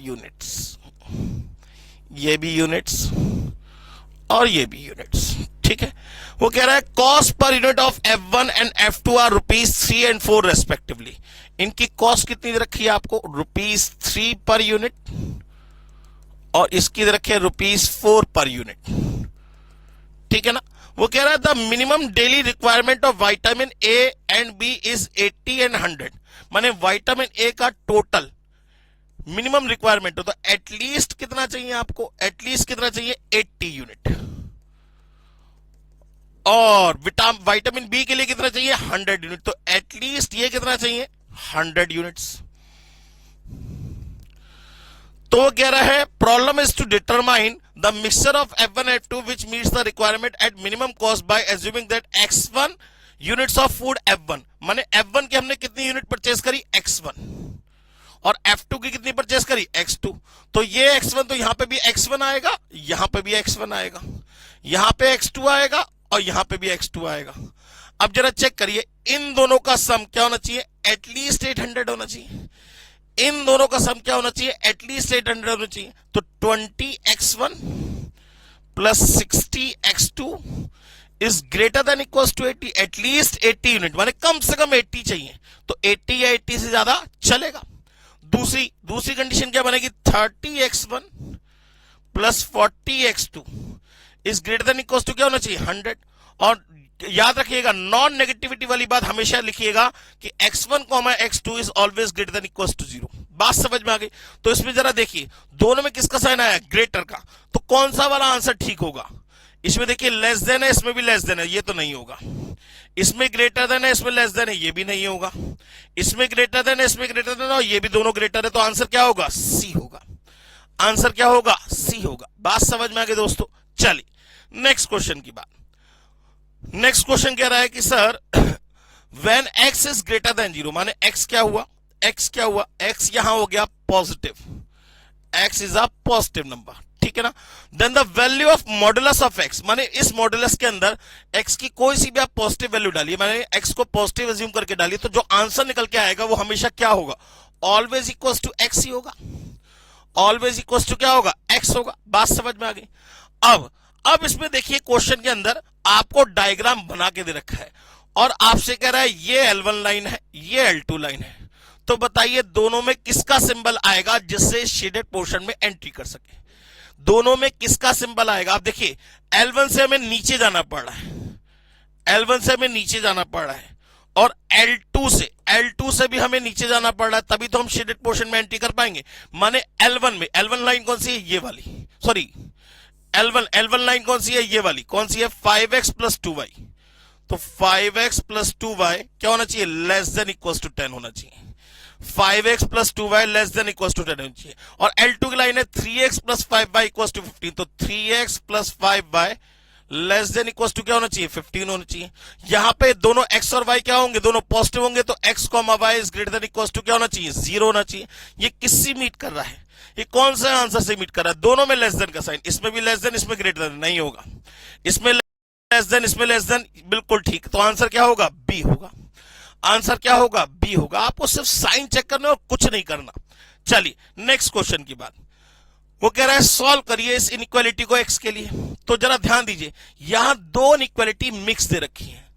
भी यूनिट्स और ये भी यूनिट्स। ठीक है, वो कह रहा है cost per unit of F1 and F2 are ₹3 and 4 respectively. इनकी कॉस्ट कितनी रखी है आपको? ₹3 पर यूनिट, और इसकी रखी है ₹4 पर यूनिट। ठीक है ना, वो कह रहा है the minimum daily requirement of vitamin A and B is 80 and 100। माने विटामिन ए का टोटल मिनिमम रिक्वायरमेंट हो तो एटलीस्ट कितना चाहिए आपको? एटलीस्ट कितना चाहिए? 80 यूनिट। और विटामिन बी के लिए कितना चाहिए? 100 यूनिट। तो एटलीस्ट ये कितना चाहिए? 100 यूनिट्स। तो कह रहा है problem is to determine the mixture of F1 and F2 which meets the requirement at minimum cost by assuming that X1 units of food F1। माने F1 की हमने कितनी यूनिट परचेस करी? X1। और F2 की कितनी परचेस करी? X2। तो ये X1 तो यहां पे भी X1 आएगा, यहां पे भी X1 आएगा, यहां पे X2 आएगा और यहां पे भी X2 आएगा। अब जरा चेक करिए इन दोनों का सम क्या होना चाहिए? एटलीस्ट 800 होना चाहिए। इन दोनों का सम क्या होना चाहिए? एटलीस्ट 800 होना चाहिए। तो 20x1 plus 60x2 is greater than equals to 80। At least 80 unit माने कम से कम 80 चाहिए। तो 80 या 80 से ज्यादा चलेगा। दूसरी कंडीशन क्या बनेगी, 30x1 plus 40x2 is greater than equal to क्या होना चाहिए, 100। और याद रखिएगा, नॉन नेगेटिविटी वाली बात हमेशा लिखिएगा कि x1 x2 is always greater than equal to 0। बात समझ में आ गई। तो इसमें जरा देखिए, दोनों में किसका साइन आया, ग्रेटर का। तो कौन सा वाला आंसर ठीक होगा, इसमें देखिए लेस देन है, इसमें भी लेस देन है, ये तो नहीं होगा। इसमें ग्रेटर देन है, इसमें लेस देन है, ये भी नहीं होगा। इसमें ग्रेटर देन है, इसमें ग्रेटर देन है, और ये भी दोनों ग्रेटर है। तो आंसर क्या होगा, सी होगा। आंसर क्या होगा, सी होगा। बात समझ में आ गई दोस्तों। चलिए नेक्स्ट क्वेश्चन की बात। नेक्स्ट क्वेश्चन कह रहा है कि sir when x is greater than 0, माने x क्या हुआ, x यहां हो गया positive, x is a positive number, ठीक है ना। Then the value of modulus of x, माने इस मॉडुलस के अंदर x की कोई सी भी आप पॉजिटिव वैल्यू डालिए, माने x को पॉजिटिव अज्यूम करके डालिए, तो जो आंसर निकल के आएगा वो हमेशा क्या होगा, ऑलवेज इक्वल टू x ही होगा। ऑलवेज इक्वल टू क्या होगा, x होगा। बात समझ में आ गई। अब इसमें देखिए, क्वेश्चन के अंदर आपको डायग्राम बना के दे रखा है और आपसे कह रहा है ये L1 लाइन है, ये L2 लाइन है। तो बताइए दोनों में किसका सिंबल आएगा जिससे शेडेड पोर्शन में एंट्री कर सके। दोनों में किसका सिंबल आएगा। आप देखिए, L1 से हमें नीचे जाना पड़ रहा है, L1 से हमें नीचे जाना पड़ रहा है, और L2 से भी हमें नीचे जाना पड़ रहा है, तभी तो हम शेडेड पोर्शन में एंट्री कर पाएंगे। माने L1 में, L1 लाइन कौन सी है, ये वाली, सॉरी L1 लाइन कौन सी है, ये वाली, कौन सी है, 5x प्लस 2y। तो 5x प्लस 2y क्या होना चाहिए, लेस देन इक्वल टू 10 होना चाहिए। 5x plus 2y less than equal to 10 होना चाहिए। और L2 की लाइन है 3x plus 5y equal to 15। तो 3x plus 5y less than equal to क्या होना चाहिए, 15 होना चाहिए। यहां पे दोनों x और y क्या होंगे, दोनों पॉजिटिव होंगे, तो x, y is greater than equal to क्या होना चाहिए, 0 होना चाहिए। ये किससे मीट कर रहा है, ये कौन सा आंसर से मीट कर रहा है, दोनों में लेस देन का साइन, इसमें भी लेस देन, इसमें ग्रेटर देन, नहीं होगा। इसमें लेस देन, इसमें लेस देन, बिल्कुल ठीक। तो आंसर क्या होगा, बी होगा। आंसर क्या होगा, बी होगा। आपको सिर्फ साइन चेक करना और कुछ नहीं करना। चलिए नेक्स्ट क्वेश्चन की बात। वो कह रहा है सॉल्व करिए इस इनइक्वालिटी को x के लिए। तो जरा ध्यान दीजिए, यहां दो इनइक्वालिटी मिक्स दे रखी है,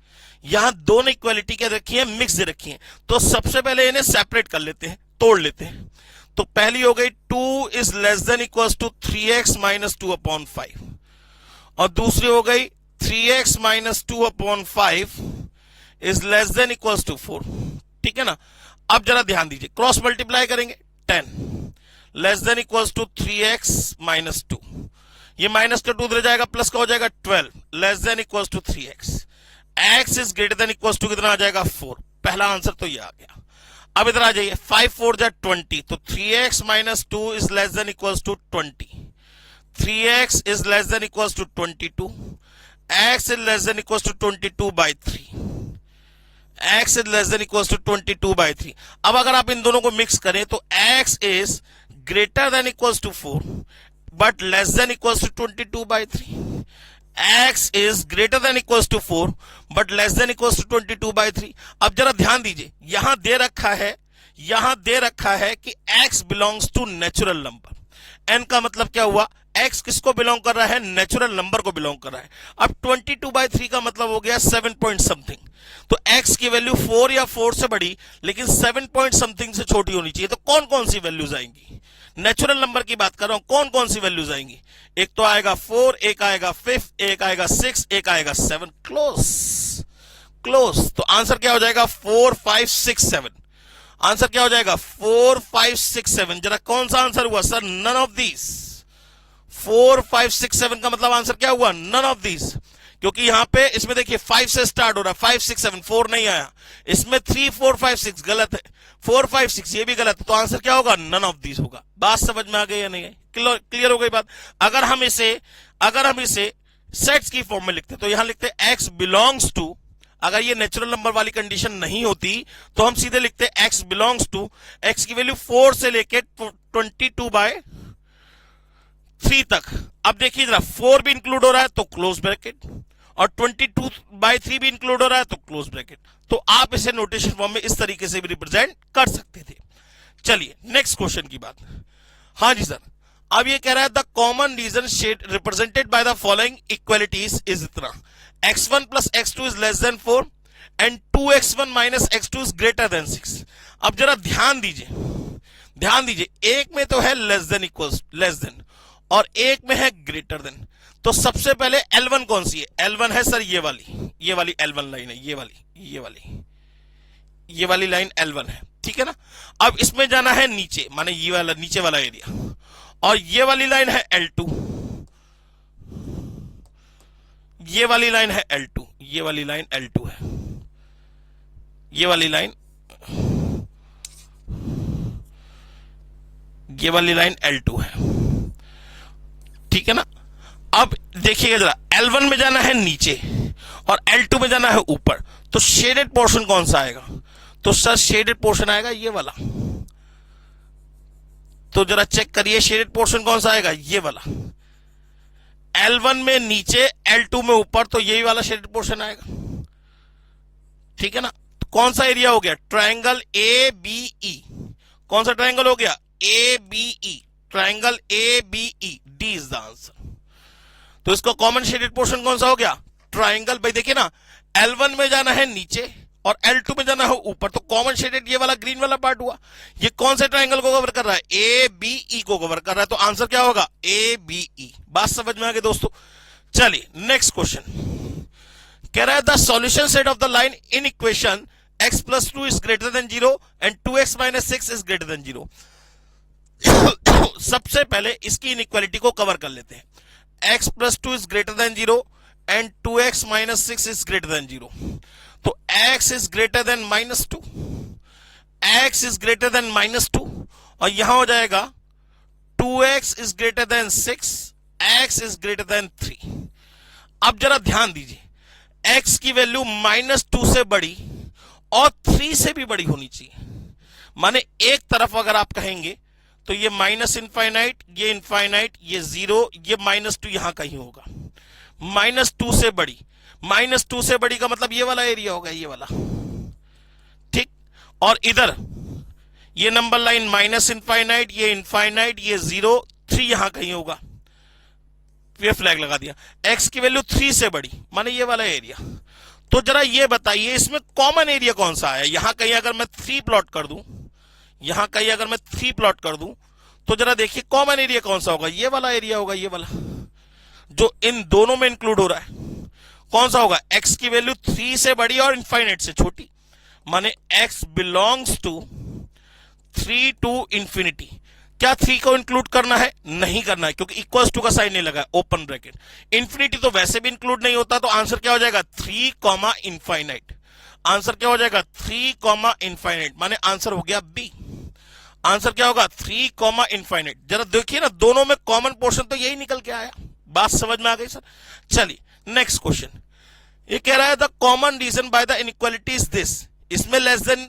यहां दोनों इक्वालिटी क्या रखी है, मिक्स दे रखी है। तो सबसे पहले इन्हें सेपरेट कर लेते हैं, तोड़ लेते हैं। तो पहली हो गई 2 is less than equal to 3x minus 2/5, और दूसरी हो गई 3x minus 2/5 is less than equal to 4, ठीक है ना। अब जरा ध्यान दीजिए, क्रॉस मल्टीप्लाई करेंगे, 10 less than equal to 3x minus 2, ये माइनस का 2 उधर जाएगा, प्लस का हो जाएगा 12 less than equal to 3x। x is greater than equal to कितना आ जाएगा, 4। पहला आंसर तो ये आ गया। अब इधर आ जाइए, 5 4 जा 20, तो 3x minus 2 is less than equal to 20। 3x is less than equal to 22, x is less than equal to 22/3, x is less than equal to 22/3। अब अगर आप इन दोनों को मिक्स करें तो x is greater than equal to 4 but less than equal to 22/3, x is greater than equal to 4 but less than equal to 22/3। अब जरा ध्यान दीजिए, यहां दे रखा है कि x belongs to natural number. n का मतलब क्या हुआ, x किसको बिलोंग कर रहा है, नेचुरल नंबर को बिलोंग कर रहा है। अब 22/3 का मतलब हो गया 7 पॉइंट समथिंग। तो x की वैल्यू 4 या 4 से बड़ी लेकिन 7 पॉइंट समथिंग से छोटी होनी चाहिए। तो कौन कौन सी वैल्यूज आएंगी, नेचुरल नंबर की बात कर रहा हूं, कौन कौन सी वैल्यूज आएंगी। एक तो आएगा 4, एक आएगा 5, एक आएगा 6, एक आएगा 7। क्लोज। तो आंसर क्या हो जाएगा, 4 5 6 7। आंसर क्या हो जाएगा, 4 5 6 7। जरा कौन सा आंसर हुआ सर, नन ऑफ दीज। 4 5 6 7 का मतलब आंसर क्या हुआ, नन ऑफ दीज। क्योंकि यहां पे इसमें देखिए 5 से स्टार्ट हो रहा है, 5 6 7, 4 नहीं आया। इसमें 3 4 5 6 गलत है, 4 5 6 ये भी गलत है। तो आंसर क्या होगा, नन ऑफ दीज होगा। बात समझ में आ गई या नहीं है, क्लियर हो गई बात। अगर हम इसे सेट्स की फॉर्म में लिखते तो यहां लिखते x बिलोंग्स टू, अगर ये नेचुरल नंबर वाली कंडीशन नहीं होती तो हम सीधे लिखते x बिलोंग्स टू, x की वैल्यू 4 से लेके 22/3 तक। अब देखिए जरा, 4 भी इंक्लूड हो रहा है तो क्लोज ब्रैकेट, और 22/3 भी इंक्लूड हो रहा है तो क्लोज ब्रैकेट। तो आप इसे नोटेशन फॉर्म में इस तरीके से भी रिप्रेजेंट कर सकते थे। चलिए नेक्स्ट क्वेश्चन की बात। हाँ जी सर, अब ये कह रहा है the common region shade represented by the following equalities is इतना, x1 plus x2 is less than 4 and 2x1 minus x2 is greater than 6। अब जरा ध्यान ध्यान दीजिए, एक में तो है less than equals less than और एक में है ग्रेटर देन। तो सबसे पहले L1 कौन सी है? L1 है सर ये वाली L1 लाइन है, ये वाली लाइन L1 है, ठीक है ना। अब इसमें जाना है नीचे, माने ये वाला नीचे वाला एरिया, और ये वाली लाइन है L2, ये वाली लाइन है L2, ये वाली लाइन L2 है, ये वाली लाइन L2 है, ठीक है ना। अब देखिएगा जरा, L1 में जाना है नीचे और L2 में जाना है ऊपर, तो शेडेड पोर्शन कौन सा आएगा? तो सर शेडेड पोर्शन आएगा ये वाला। तो जरा चेक करिए शेडेड पोर्शन कौन सा आएगा? ये वाला। L1 में नीचे, L2 में ऊपर, तो यही वाला शेडेड पोर्शन आएगा, ठीक है ना। तो कौन सा एरिया हो गया? Triangle ABE। कौन सा ट्रायंगल हो गया? ABE, triangle ABE, D is the answer. तो इसका कॉमन शेडेड पोर्शन कौन सा हो गया? ट्रायंगल। भाई देखिए ना, L1 में जाना है नीचे और L2 में जाना है ऊपर, तो कॉमन शेडेड ये वाला ग्रीन वाला पार्ट हुआ। ये कौन से ट्रायंगल को कवर कर रहा है? ABE को कवर कर रहा है, तो आंसर क्या होगा? ABE। बात समझ में आ गई दोस्तों? चलिए नेक्स्ट क्वेश्चन कह रहा है the solution set of the line in equation x + 2 is greater than 0 and 2x - 6 is greater than 0। सबसे पहले इसकी इनइक्वालिटी को कवर कर लेते हैं। x + 2 is greater than 0 and 2x - 6 is greater than 0। तो x is greater than -2, x is greater than -2, और यहां हो जाएगा 2x is greater than 6, x is greater than 3। अब जरा ध्यान दीजिए, x की वैल्यू -2 से बड़ी और 3 से भी बड़ी होनी चाहिए। माने एक तरफ अगर आप कहेंगे तो ये -इनफाइनाइट, ये इनफाइनाइट, ये 0, ये -2 यहां कहीं होगा। -2 से बड़ी, -2 से बड़ी का मतलब ये वाला एरिया होगा, ये वाला, ठीक। और इधर ये नंबर लाइन -इनफाइनाइट, ये इनफाइनाइट, ये 0, 3 यहां कहीं होगा। ये फ्लैग लगा दिया। x की वैल्यू 3 से बड़ी, माने ये वाला एरिया। तो जरा ये बताइए इसमें कॉमन एरिया कौन सा है? यहां कहीं अगर मैं 3 प्लॉट कर दूं, यहां कहीं अगर मैं 3 प्लॉट कर दूं, तो जरा देखिए कॉमन एरिया कौन सा होगा? ये वाला एरिया होगा, ये वाला जो इन दोनों में इंक्लूड हो रहा है। कौन सा होगा? x की वैल्यू 3 से बड़ी और इनफाइनाइट से छोटी, माने x belongs to 3 to infinity. क्या 3 को इंक्लूड करना है? नहीं करना है, क्योंकि इक्वल्स टू का साइन नहीं लगा है, ओपन ब्रैकेट। इंफिनिटी तो वैसे भी इंक्लूड नहीं होता, तो आंसर क्या हो जाएगा? 3, इनफाइनाइट। आंसर क्या हो जाएगा? 3, इनफाइनाइट, माने आंसर हो गया बी। आंसर क्या होगा? 3, इनफाइनाइट। जरा देखिए ना, दोनों में कॉमन पोर्शन तो यही निकल के आया। बात समझ में आ गई सर? चलिए नेक्स्ट क्वेश्चन। ये कह रहा है the common region by the inequality is this. इसमें लेस देन,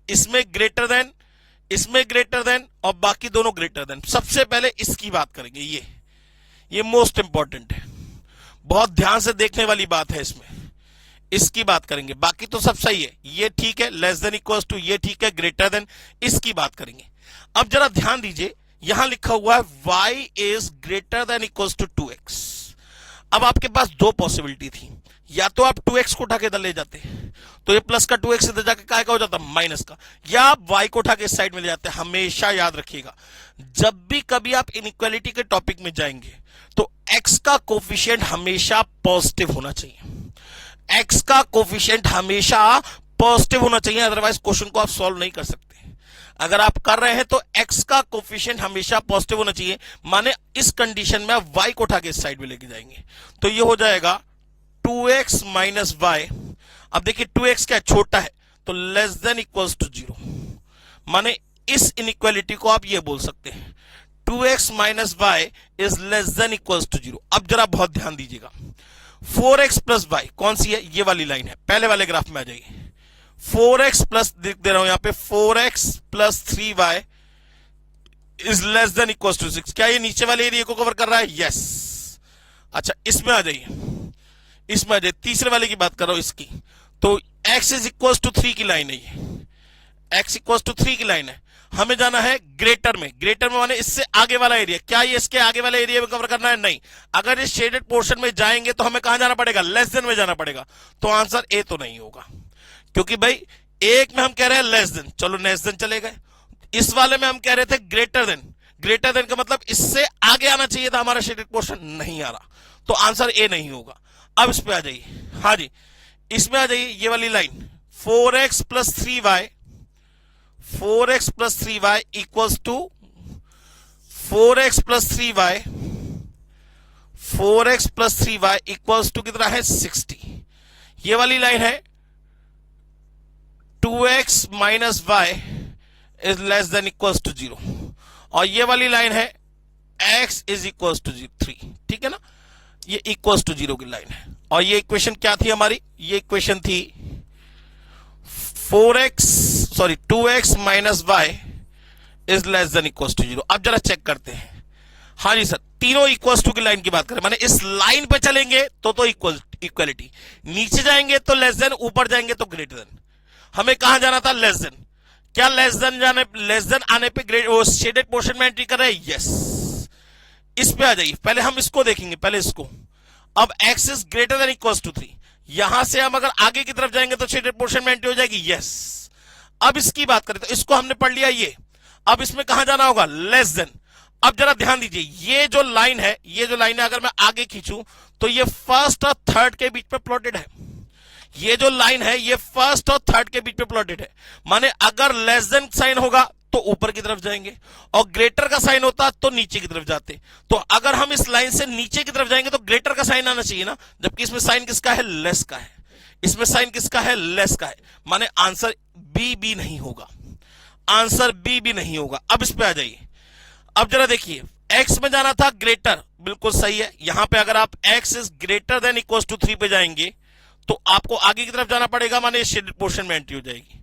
इसमें ग्रेटर देन, इसमें ग्रेटर देन, और बाकी दोनों ग्रेटर देन। सबसे पहले इसकी बात करेंगे, ये मोस्ट इंपॉर्टेंट है, बहुत ध्यान से देखने वाली बात है। इसमें इसकी बात करेंगे, बाकी तो सब सही है। ये ठीक है, लेस देन इक्वल्स टू, ये ठीक है, ग्रेटर देन, इसकी बात करेंगे। अब जरा ध्यान दीजिए, यहां लिखा हुआ है y is greater than equals to 2x। अब आपके पास दो पॉसिबिलिटी थी, या तो आप 2x को उठा के इधर ले जाते, तो ये प्लस का 2x इधर जाके काय का हो जाता? माइनस का, या आप y को उठा के इस साइड में ले जाते। हमेशा याद रखिएगा, जब भी कभी आप इनइक्वालिटी के टॉपिक में जाएंगे तो x का कोफिशिएंट हमेशा पॉजिटिव होना चाहिए। x का कोफिशिएंट हमेशा पॉजिटिव होना चाहिए, अदरवाइज क्वेश्चन को आप सॉल्व नहीं कर सकते। अगर आप कर रहे हैं तो x का कोफिशिएंट हमेशा पॉजिटिव होना चाहिए, माने इस कंडीशन में आप y को उठा के इस साइड में लेके जाएंगे, तो ये हो जाएगा 2x माइनस वाई। अब देखिए 2x क्या छोटा है, तो लेस देन इक्वल्स टू 0, माने इस इनइक्वालिटी को आप ये बोल सकते हैं 2x minus y is less than equals to 0। अब जरा बहुत ध्यान दीजिएगा, 4x प्लस वाई कौन सी है? ये वाली लाइन है, पहले वाले ग्राफ में आ जाइए। 4x प्लस लिख दे रहा हूं यहां पे, 4x plus 3y is less than equals to 6। क्या ये नीचे वाले एरिया को कवर कर रहा है? यस। अच्छा इसमें आ जाइए, इसमें आ जाइए, तीसरे वाले की बात कर रहा हूं इसकी। तो x इज इक्वल्स टू 3 की लाइन है, ये x इक्वल्स टू 3 की लाइन है। हमें जाना है ग्रेटर में, ग्रेटर में माने इससे आगे वाला एरिया। क्या ये इसके आगे वाले एरिया में कवर करना है? नहीं। अगर इस शेडेड पोर्शन में जाएंगे तो हमें कहां जाना पड़ेगा? लेस देन में जाना पड़ेगा। तो आंसर ए तो नहीं होगा, क्योंकि भाई एक में हम कह रहे हैं लेस देन, चलो लेस देन चले गए। इस वाले में हम कह रहे थे ग्रेटर देन, ग्रेटर देन का मतलब इससे आगे आना चाहिए था हमारा शेडेड पोर्शन, नहीं आ रहा, तो आंसर ए नहीं होगा। अब इस पे आ जाइए, हाँ जी इसमें आ जाइए, ये वाली line 4x plus 3y, 4x plus 3y equals to 4x plus 3y, 4x plus 3y equals to कितना है 60। ये वाली लाइन है 2x minus y is less than equals to 0, और ये वाली लाइन है x इज इक्वल्स टू 3, ठीक है ना, ये इक्वल्स टू 0 की लाइन है। और ये इक्वेशन क्या थी हमारी, ये इक्वेशन थी 2x minus y is less than equals to 0। अब जरा चेक करते हैं, हाँ जी सर, तीनों इक्वल्स टू की लाइन की बात करें, माने इस लाइन पे चलेंगे तो इक्वलिटी, नीचे जाएंगे तो लेस देन, ऊपर जाएंगे तो ग्रेटर देन। हमें कहां जाना था, लेस देन। क्या लेस देन आने पे वो शेडेड पोर्शन में एंट्री कर रहे हैं, यस। इस पे आ जाइए, पहले हम इसको देखेंगे, पहले इसको। अब x is greater than equals to 3, यहां से हम अगर आगे की तरफ जाएंगे तो शेडेड पोर्शन में एंट्री हो जाएगी, यस। अब इसकी बात करें तो इसको हमने पढ़ लिया ये, अब इसमें कहां जाना होगा, लेस देन। अब जरा ध्यान दीजिए, ये जो लाइन है, अगर मैं आगे खींचूं तो ये फर्स्ट और थर्ड के बीच में प्लॉटेड है, ये जो लाइन है ये फर्स्ट और थर्ड के बीच में प्लॉटेड है। माने अगर लेस देन साइन होगा तो ऊपर की तरफ जाएंगे, और ग्रेटर का साइन होता तो नीचे की तरफ जाते। तो अगर हम इस लाइन से नीचे की तरफ जाएंगे तो ग्रेटर का साइन आना चाहिए ना, जबकि इसमें साइन किसका है, लेस का है। इसमें साइन किसका है, लेस का है। माने आंसर बी नहीं होगा, आंसर बी नहीं होगा। अब इस पे आ जाइए, अब जरा देखिए, x में जाना था ग्रेटर, बिल्कुल सही है। यहां पे अगर आप x is greater than equals to 3 पे जाएंगे तो आपको आगे की तरफ जाना पड़ेगा, माने शेडेड पोर्शन में एंट्री हो जाएगी।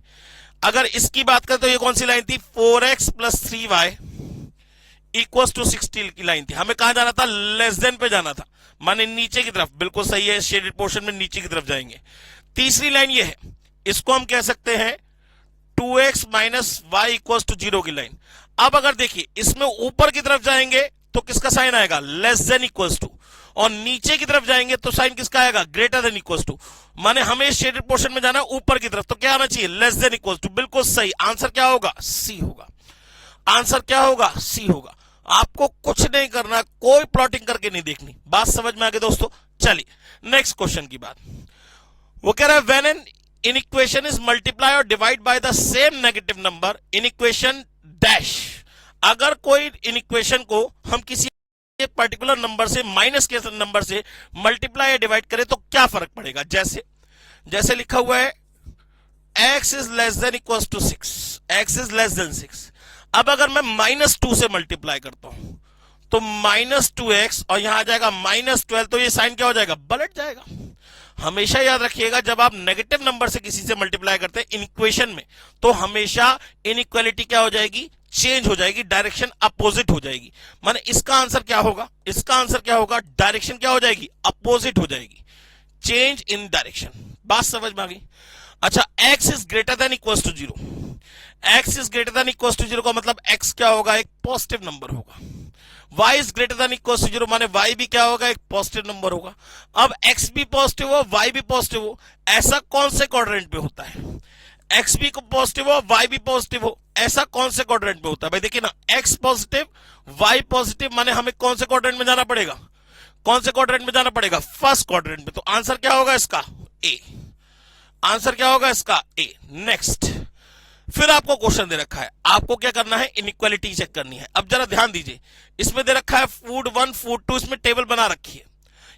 अगर इसकी बात करें तो ये कौन सी लाइन थी, 4x plus 3y equals to 60 की लाइन थी। हमें कहां जाना था, लेस देन पे जाना था, माने नीचे की तरफ, बिल्कुल सही है, शेडेड पोर्शन में नीचे की तरफ जाएंगे। तीसरी लाइन ये है, इसको हम कह सकते हैं 2x minus y equals to 0 की लाइन। अब अगर देखिए, इसमें ऊपर की तरफ जाएंगे तो किसका साइन आएगा, लेस देन इक्वल्स टू, और नीचे की तरफ जाएंगे तो साइन किसका आएगा, ग्रेटर देन इक्वल्स टू। माने हमें शेडेड पोर्शन में जाना है ऊपर की तरफ, तो क्या आना चाहिए, लेस देन इक्वल्स टू, बिल्कुल सही। आंसर क्या होगा, सी होगा। आंसर क्या होगा, सी होगा। आपको कुछ नहीं करना, कोई प्लॉटिंग करके नहीं देखनी, बात समझ में आ गई दोस्तों। चलिए नेक्स्ट क्वेश्चन की बात, वो कह रहा है when an inequation is multiply और divide by the same negative number inequation dash. अगर कोई इन इक्वेशन को हम किसी एक पर्टिकुलर नंबर से, माइनस के नंबर से मल्टीप्लाई या डिवाइड करें तो क्या फर्क पड़ेगा। जैसे लिखा हुआ है x is less than equals to 6, x is less than 6। अब अगर मैं -2 से मल्टीप्लाई करता हूं तो -2x, और यहां आ जाएगा -12, तो ये साइन क्या हो जाएगा, पलट जाएगा। हमेशा याद रखिएगा, जब आप नेगेटिव नंबर से किसी से मल्टीप्लाई करते हैं इन इक्वेशन में, तो हमेशा इनइक्वालिटी क्या हो जाएगी, चेंज हो जाएगी, डायरेक्शन अपोजिट हो जाएगी। माने इसका आंसर क्या होगा, इसका आंसर क्या होगा, डायरेक्शन क्या हो जाएगी, अपोजिट हो जाएगी, चेंज इन डायरेक्शन। बात समझ में आ गई। अच्छा, x is greater than equals to 0, x is greater than equals to 0 का मतलब x क्या होगा, एक पॉजिटिव नंबर होगा। y is greater than equals to 0 माने y भी क्या होगा, एक पॉजिटिव नंबर होगा। अब x भी पॉजिटिव हो, y भी पॉजिटिव हो, ऐसा कौन से क्वाड्रेंट पे होता है, x भी पॉजिटिव हो, y भी पॉजिटिव हो, ऐसा कौन से क्वाड्रेंट पे होता है। भाई देखिए ना, x पॉजिटिव, y पॉजिटिव, माने हमें कौन से क्वाड्रेंट में जाना पड़ेगा, कौन से क्वाड्रेंट में जाना पड़ेगा, फर्स्ट क्वाड्रेंट में। तो आंसर क्या होगा इसका, ए। आंसर क्या होगा इसका, ए। नेक्स्ट, फिर आपको क्वेश्चन दे रखा है, आपको क्या करना है, इनइक्वालिटी चेक करनी है। अब जरा ध्यान दीजिए, इसमें दे रखा है फूड 1 फूड 2, इसमें टेबल बना रखी है।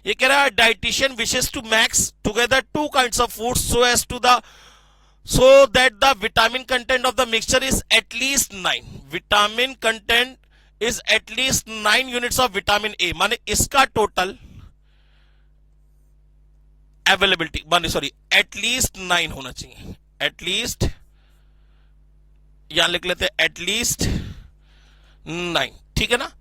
ये कह रहा है dietitian wishes to mix together 2 kinds of food so that the vitamin content of the mixture is at least 9, vitamin content is at least 9 units of vitamin A। माने इसका टोटल अवेलेबिलिटी, माने सॉरी, एटलीस्ट 9 होना चाहिए, at least, यहां लिख लेते हैं at least 9, ठीक है ना।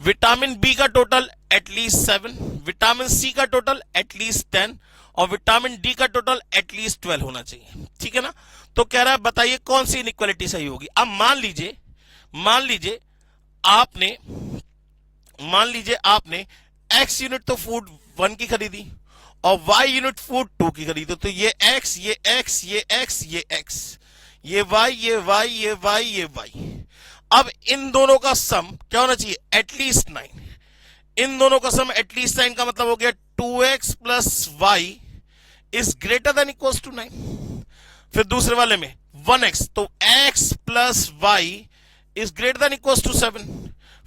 विटामिन बी का टोटल एटलीस्ट 7, विटामिन सी का टोटल एटलीस्ट 10, और विटामिन डी का टोटल एटलीस्ट 12 होना चाहिए, ठीक है ना। तो कह रहा है बताइए कौन सी इनइक्वालिटी सही होगी। अब मान लीजिए आपने x यूनिट तो फूड 1 की खरीदी और y यूनिट फूड 2 की खरीदी, तो ये x, ये x, ये x, ये x, ये y, ये y, ये y, ये y। अब इन दोनों का सम क्या होना चाहिए, एटलीस्ट 9। इन दोनों का सम एटलीस्ट 9 का मतलब हो गया 2x plus y is greater than equals to 9। फिर दूसरे वाले में 1x, तो x plus y is greater than equals to 7।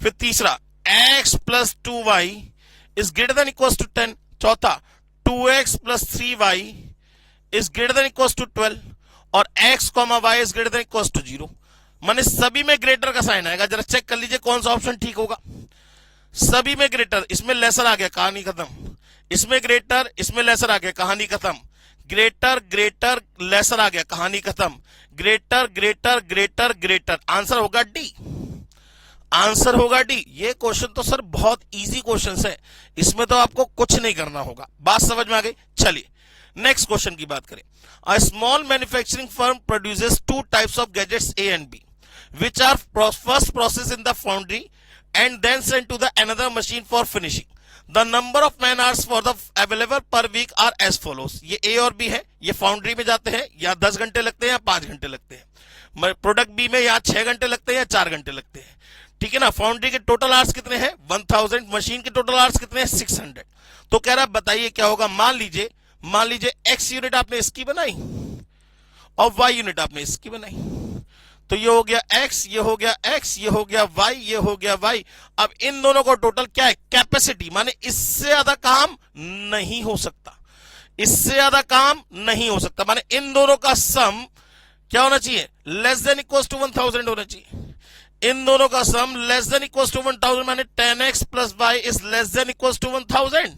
फिर तीसरा x plus 2y is greater than equals to 10। चौथा 2x plus 3y is greater than equals to 12 और x comma y is greater than equals to 0। माने सभी में greater का sign आएगा। जरा चेक कर लीजिए कौन सा ऑप्शन ठीक होगा। सभी में ग्रेटर, इसमें लेसर आ गया, कहानी खत्म। इसमें ग्रेटर, इसमें लेसर आ गया, कहानी खत्म। ग्रेटर ग्रेटर लेसर आ गया, कहानी खत्म। Greater greater greater greater, answer होगा डी। आंसर होगा डी। ये क्वेश्चन तो सर बहुत इजी क्वेश्चन है, इसमें तो आपको कुछ नहीं करना होगा। बात समझ में आ गई। चलिए नेक्स्ट क्वेश्चन की बात करें। A small manufacturing firm produces two types of gadgets A and B which are first processed in the foundry and then sent to the another machine for finishing. The number of man hours for the available per week are as follows. ये A और B है, ये foundry में जाते हैं, या 10 घंटे लगते हैं या 5 घंटे लगते हैं। प्रोडक्ट बी में या 6 घंटे लगते हैं या 4 घंटे लगते हैं। ठीक है ना। फाउंड्री के टोटल आवर्स कितने हैं 1000, मशीन के टोटल आवर्स कितने हैं 600। तो कह रहा है बताइए क्या होगा। मान लीजिए x यूनिट आपने इसकी बनाई और y यूनिट आपने इसकी बनाई, तो ये हो गया x, ये हो गया x, ये हो गया y, ये हो गया y। अब इन दोनों को टोटल क्या है, कैपेसिटी, माने इससे ज्यादा काम नहीं हो सकता, इससे ज्यादा काम नहीं हो सकता। माने इन दोनों का सम क्या होना चाहिए, लेस देन इक्वल टू 1000 होना चाहिए। इन दोनों का sum less than equal to 1000, माने 10x plus y is less than equal to 1000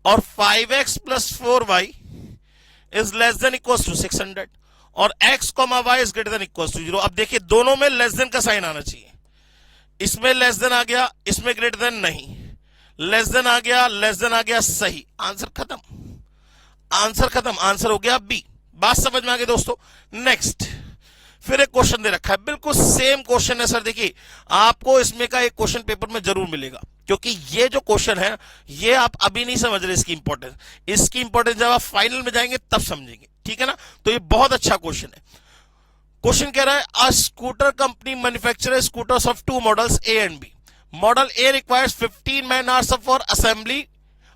और 5x plus 4y is less than equal to 600 और x comma y is greater than equal to 0। अब देखिए दोनों में लेस देन का sign आना चाहिए। इसमें लेस देन आ गया, इसमें ग्रेटर देन नहीं, लेस देन आ गया, लेस देन आ गया, सही। आंसर खत्म, आंसर खत्म, आंसर हो गया बी। बात समझ में आ गई दोस्तों। नेक्स्ट फिर एक क्वेश्चन दे रखा है, बिल्कुल सेम क्वेश्चन है सर। देखिए आपको इसमें का एक क्वेश्चन पेपर में जरूर मिलेगा, क्योंकि ये जो क्वेश्चन है ये आप अभी नहीं समझ रहे इसकी इंपॉर्टेंस। इसकी इंपॉर्टेंस जब आप फाइनल में जाएंगे तब समझेंगे, ठीक है ना। तो ये बहुत अच्छा क्वेश्चन है। क्वेश्चन कह रहा है a scooter company manufacture scooters of 2 models A and B. Model A requires 15 man hours for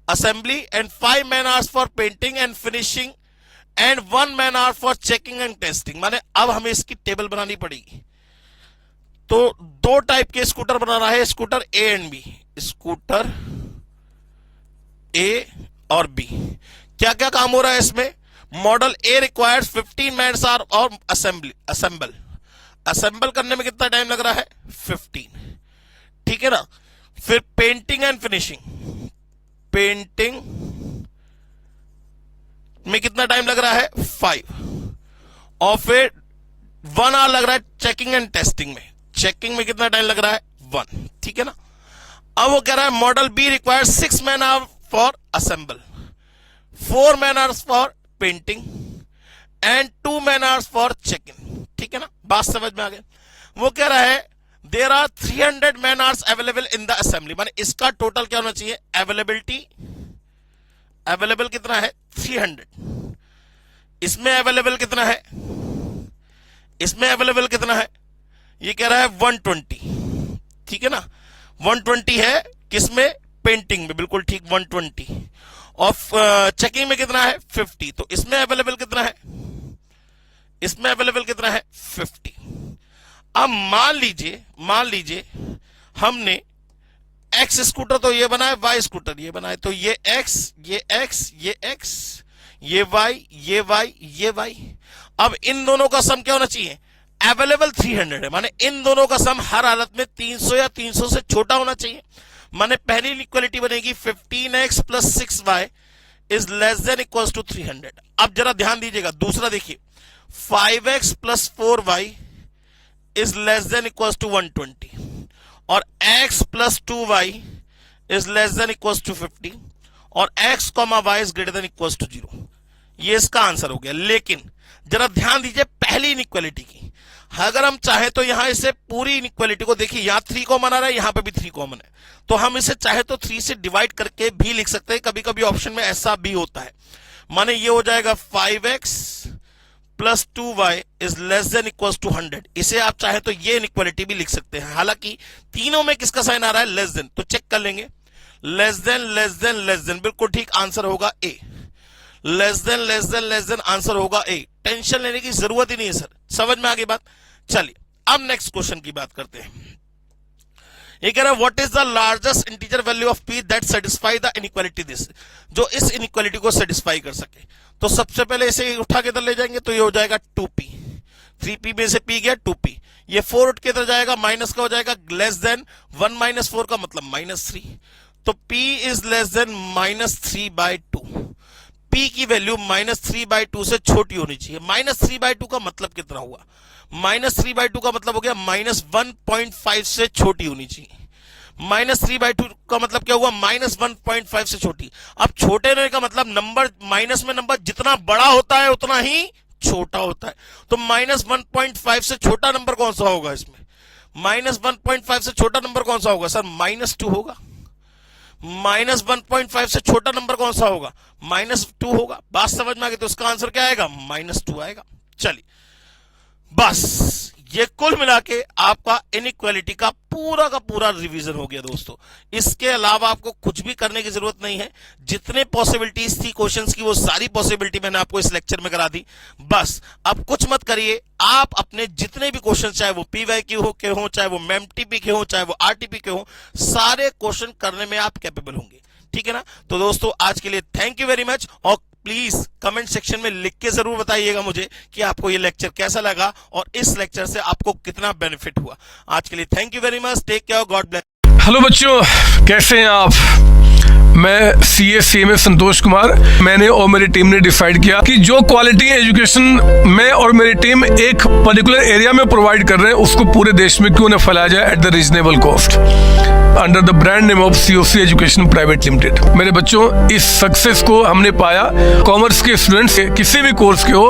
assembly and 5 man hours for painting and finishing and 1 man hour for checking and testing. माने अब हमें इसकी table बनानी पड़ेगी। तो 2 type के scooter बना रहा है, scooter A and B, scooter A और बी। क्या क्या काम हो रहा है इसमें। Model A requires 15 man hour और असेंबल करने में कितना टाइम लग रहा है 15, ठीक है ना। फिर पेंटिंग एंड फिनिशिंग, पेंटिंग में कितना टाइम लग रहा है 5 और फिर 1 आवर लग रहा है चेकिंग एंड टेस्टिंग में। चेकिंग में कितना टाइम लग रहा है 1, ठीक है ना। अब वो कह रहा है model be require 6 man hour for assemble, 4 man hours for painting and 2 man hours for checking, ठीक है ना। बात समझ में आ गई। वो कह रहा है there are 300 man hours available in the assembly. माने इसका टोटल क्या होना चाहिए, अवेलेबल कितना है 300। इसमें अवेलेबल कितना है, इसमें अवेलेबल कितना है, ये कह रहा है 120, ठीक है ना। 120 है किसमें, पेंटिंग में, बिल्कुल ठीक 120। और चेकिंग में कितना है 50। तो इसमें अवेलेबल कितना है, इसमें अवेलेबल कितना है 50। अब मान लीजिए हमने एक्स स्कूटर तो ये बनाए, वाई स्कूटर ये बनाए, तो ये एक्स, ये एक्स, ये एक्स, ये वाई, ये वाई, ये वाई। अब इन दोनों का सम क्या होना चाहिए, अवेलेबल 300 है, माने इन दोनों का सम हर हालत में 300 या 300 से छोटा होना चाहिए। माने पहली इक्वालिटी बनेगी 15x plus 6y is less than equal to 300। अब जरा ध्यान दीजिएगा, दूसरा देखिए 5x plus 4y is less than equal to 120 और x plus 2y is less than equal to 50 और x comma y is greater than equal to 0। ये इसका आंसर हो गया। लेकिन जरा ध्यान दीजिए पहली इनइक्वालिटी की, अगर हम चाहे तो यहां इसे पूरी इनइक्वालिटी को देखिए, यहां 3 कॉमन आ रहा है, यहां पे भी 3 कॉमन है, तो हम इसे चाहे तो 3 से डिवाइड करके भी लिख सकते हैं। कभी कभी ऑप्शन में ऐसा भी होता है। माने ये हो जाएगा 5x plus 2y is less than equal to 100। इसे आप चाहे तो ये इनइक्वालिटी भी लिख सकते हैं। हालांकि तीनों में किसका साइन आ रहा है? लेस देन, तो चेक कर लेंगे। Less than less than less than, बिल्कुल ठीक आंसर होगा A. Less than less than less than answer होगा ए। टेंशन लेने की जरूरत ही नहीं है सर। समझ में आ गई बात? चलिए अब नेक्स्ट क्वेश्चन की बात करते हैं। ये कह रहा है what is the largest integer value of P that satisfy the inequality this, जो इस इनइक्वालिटी को सेटिस्फाई कर सके। तो सबसे पहले इसे उठा के इधर ले जाएंगे तो ये हो जाएगा 2p। 3p में से p गया 2p। ये 4 उठ के इधर जाएगा, माइनस का हो जाएगा लेस देन 1 माइनस 4 का मतलब -3। तो p is less then -3/2। p की वैल्यू -3/2 से छोटी होनी चाहिए। -3/2 का मतलब कितना हुआ? -3/2 का मतलब हो गया -1.5 से छोटी होनी चाहिए। -3/2 का मतलब क्या हुआ? -1.5 से छोटी। अब छोटे होने का मतलब नंबर, माइनस में नंबर जितना बड़ा होता है उतना ही छोटा होता है। तो -1.5 से छोटा नंबर कौन सा होगा इसमें? -1.5 से छोटा नंबर कौन सा होगा सर? -2 होगा। -1.5 से छोटा नंबर कौन सा होगा? -2 होगा। बात समझ में आ गई? तो इसका आंसर क्या आएगा? -2 आएगा। चलिए बस ये कुल मिला के आपका इनइक्वालिटी का पूरा रिवीजन हो गया दोस्तों। इसके अलावा आपको कुछ भी करने की जरूरत नहीं है। जितने पॉसिबिलिटीज थी क्वेश्चंस की वो सारी पॉसिबिलिटी मैंने आपको इस लेक्चर में करा दी। बस अब कुछ मत करिए, आप अपने जितने भी क्वेश्चन, चाहे वो PYQ के हो, चाहे वो MEMTP के हो, चाहे वो RTP के हो, सारे क्वेश्चन करने में आप कैपेबल होंगे। ठीक है ना? तो दोस्तों आज के लिए थैंक यू वेरी मच, और प्लीज कमेंट सेक्शन में लिख के जरूर बताइएगा मुझे कि आपको ये लेक्चर कैसा लगा और इस लेक्चर से आपको कितना बेनिफिट हुआ। आज के लिए thank you very much, take care, God bless.
Hello बच्चों, कैसे हैं आप? मैं CA संतोष कुमार। मैंने और मेरी टीम ने डिसाइड किया कि जो क्वालिटी एजुकेशन मैं और मेरी टीम एक पर्टिकुलर एरिया में प्रोवाइड कर रहे हैं उसको पूरे देश में क्यों न फैलाया जाए at the reasonable cost under the brand name of COC education private limited. मेरे बच्चों, इस सक्सेस को हमने पाया कॉमर्स के स्टूडेंट्स किसी भी कोर्स के हो,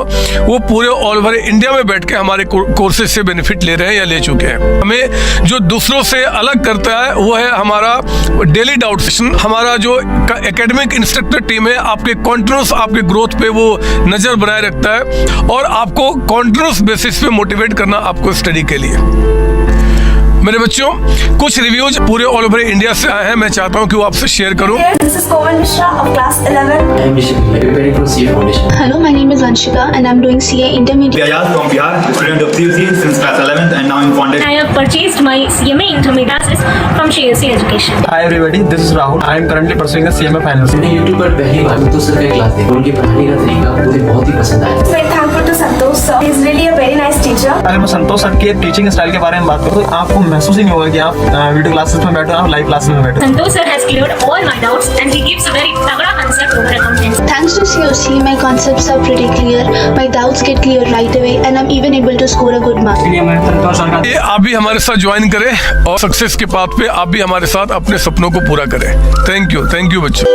वो पूरे ऑल ओवर इंडिया में बैठ के हमारे कोर्सेज से बेनिफिट ले रहे हैं या ले चुके हैं। हमें जो दूसरों से अलग करता है वो है हमारा डेली डाउट सेशन। हमारा जो एकेडमिक इंस्ट्रक्टर टीम है आपके कॉन्टिन्यूस आपके ग्रोथ पे वो नजर बनाए रखता है और आपको कॉन्टिन्यूस बेसिस पे मोटिवेट करना आपको स्टडी के लिए। मेरे बच्चों, कुछ रिव्यूज पूरे ऑल ओवर इंडिया से आए हैं, मैं चाहता हूं कि वो आपसे शेयर करूं।
This is Komal Mishra of class 11.
I am Rishik, preparing for CA Foundation.
Hello, my name is Vanshika and I'm doing CA Intermediate.
Ayaz from Bihar, student of COC since class 11th and now in foundation.
I have purchased my CMA Intermediate from COC Education.
Hi everybody, this is Rahul. I am currently pursuing a CMA Finance.
मैंने YouTube पर पहली बार तो सिर्फ एक class देखी, उनके पढ़ाने का तरीका मुझे बहुत ही पसंद आया।
Very thankful to Santosh sir. He is really a very nice teacher.
अगर मैं संतोष सर के टीचिंग स्टाइल के बारे में बात करूँ तो आपको महसूस ही नहीं होगा कि आप वीडियो क्लासेस में बैठो, आप लाइव क्लासेस में बैठो।
Santosh sir has cleared all my doubts and he gives a very तगड़ा concept over accountancy.
Thanks to COC, my concepts are pretty clear, my doubts get clear right away and I'm even able to score a good mark.
ये आप भी हमारे साथ join करें और success के path पे आप भी हमारे साथ अपने सपनों को पूरा करें। थैंक यू बच्चों।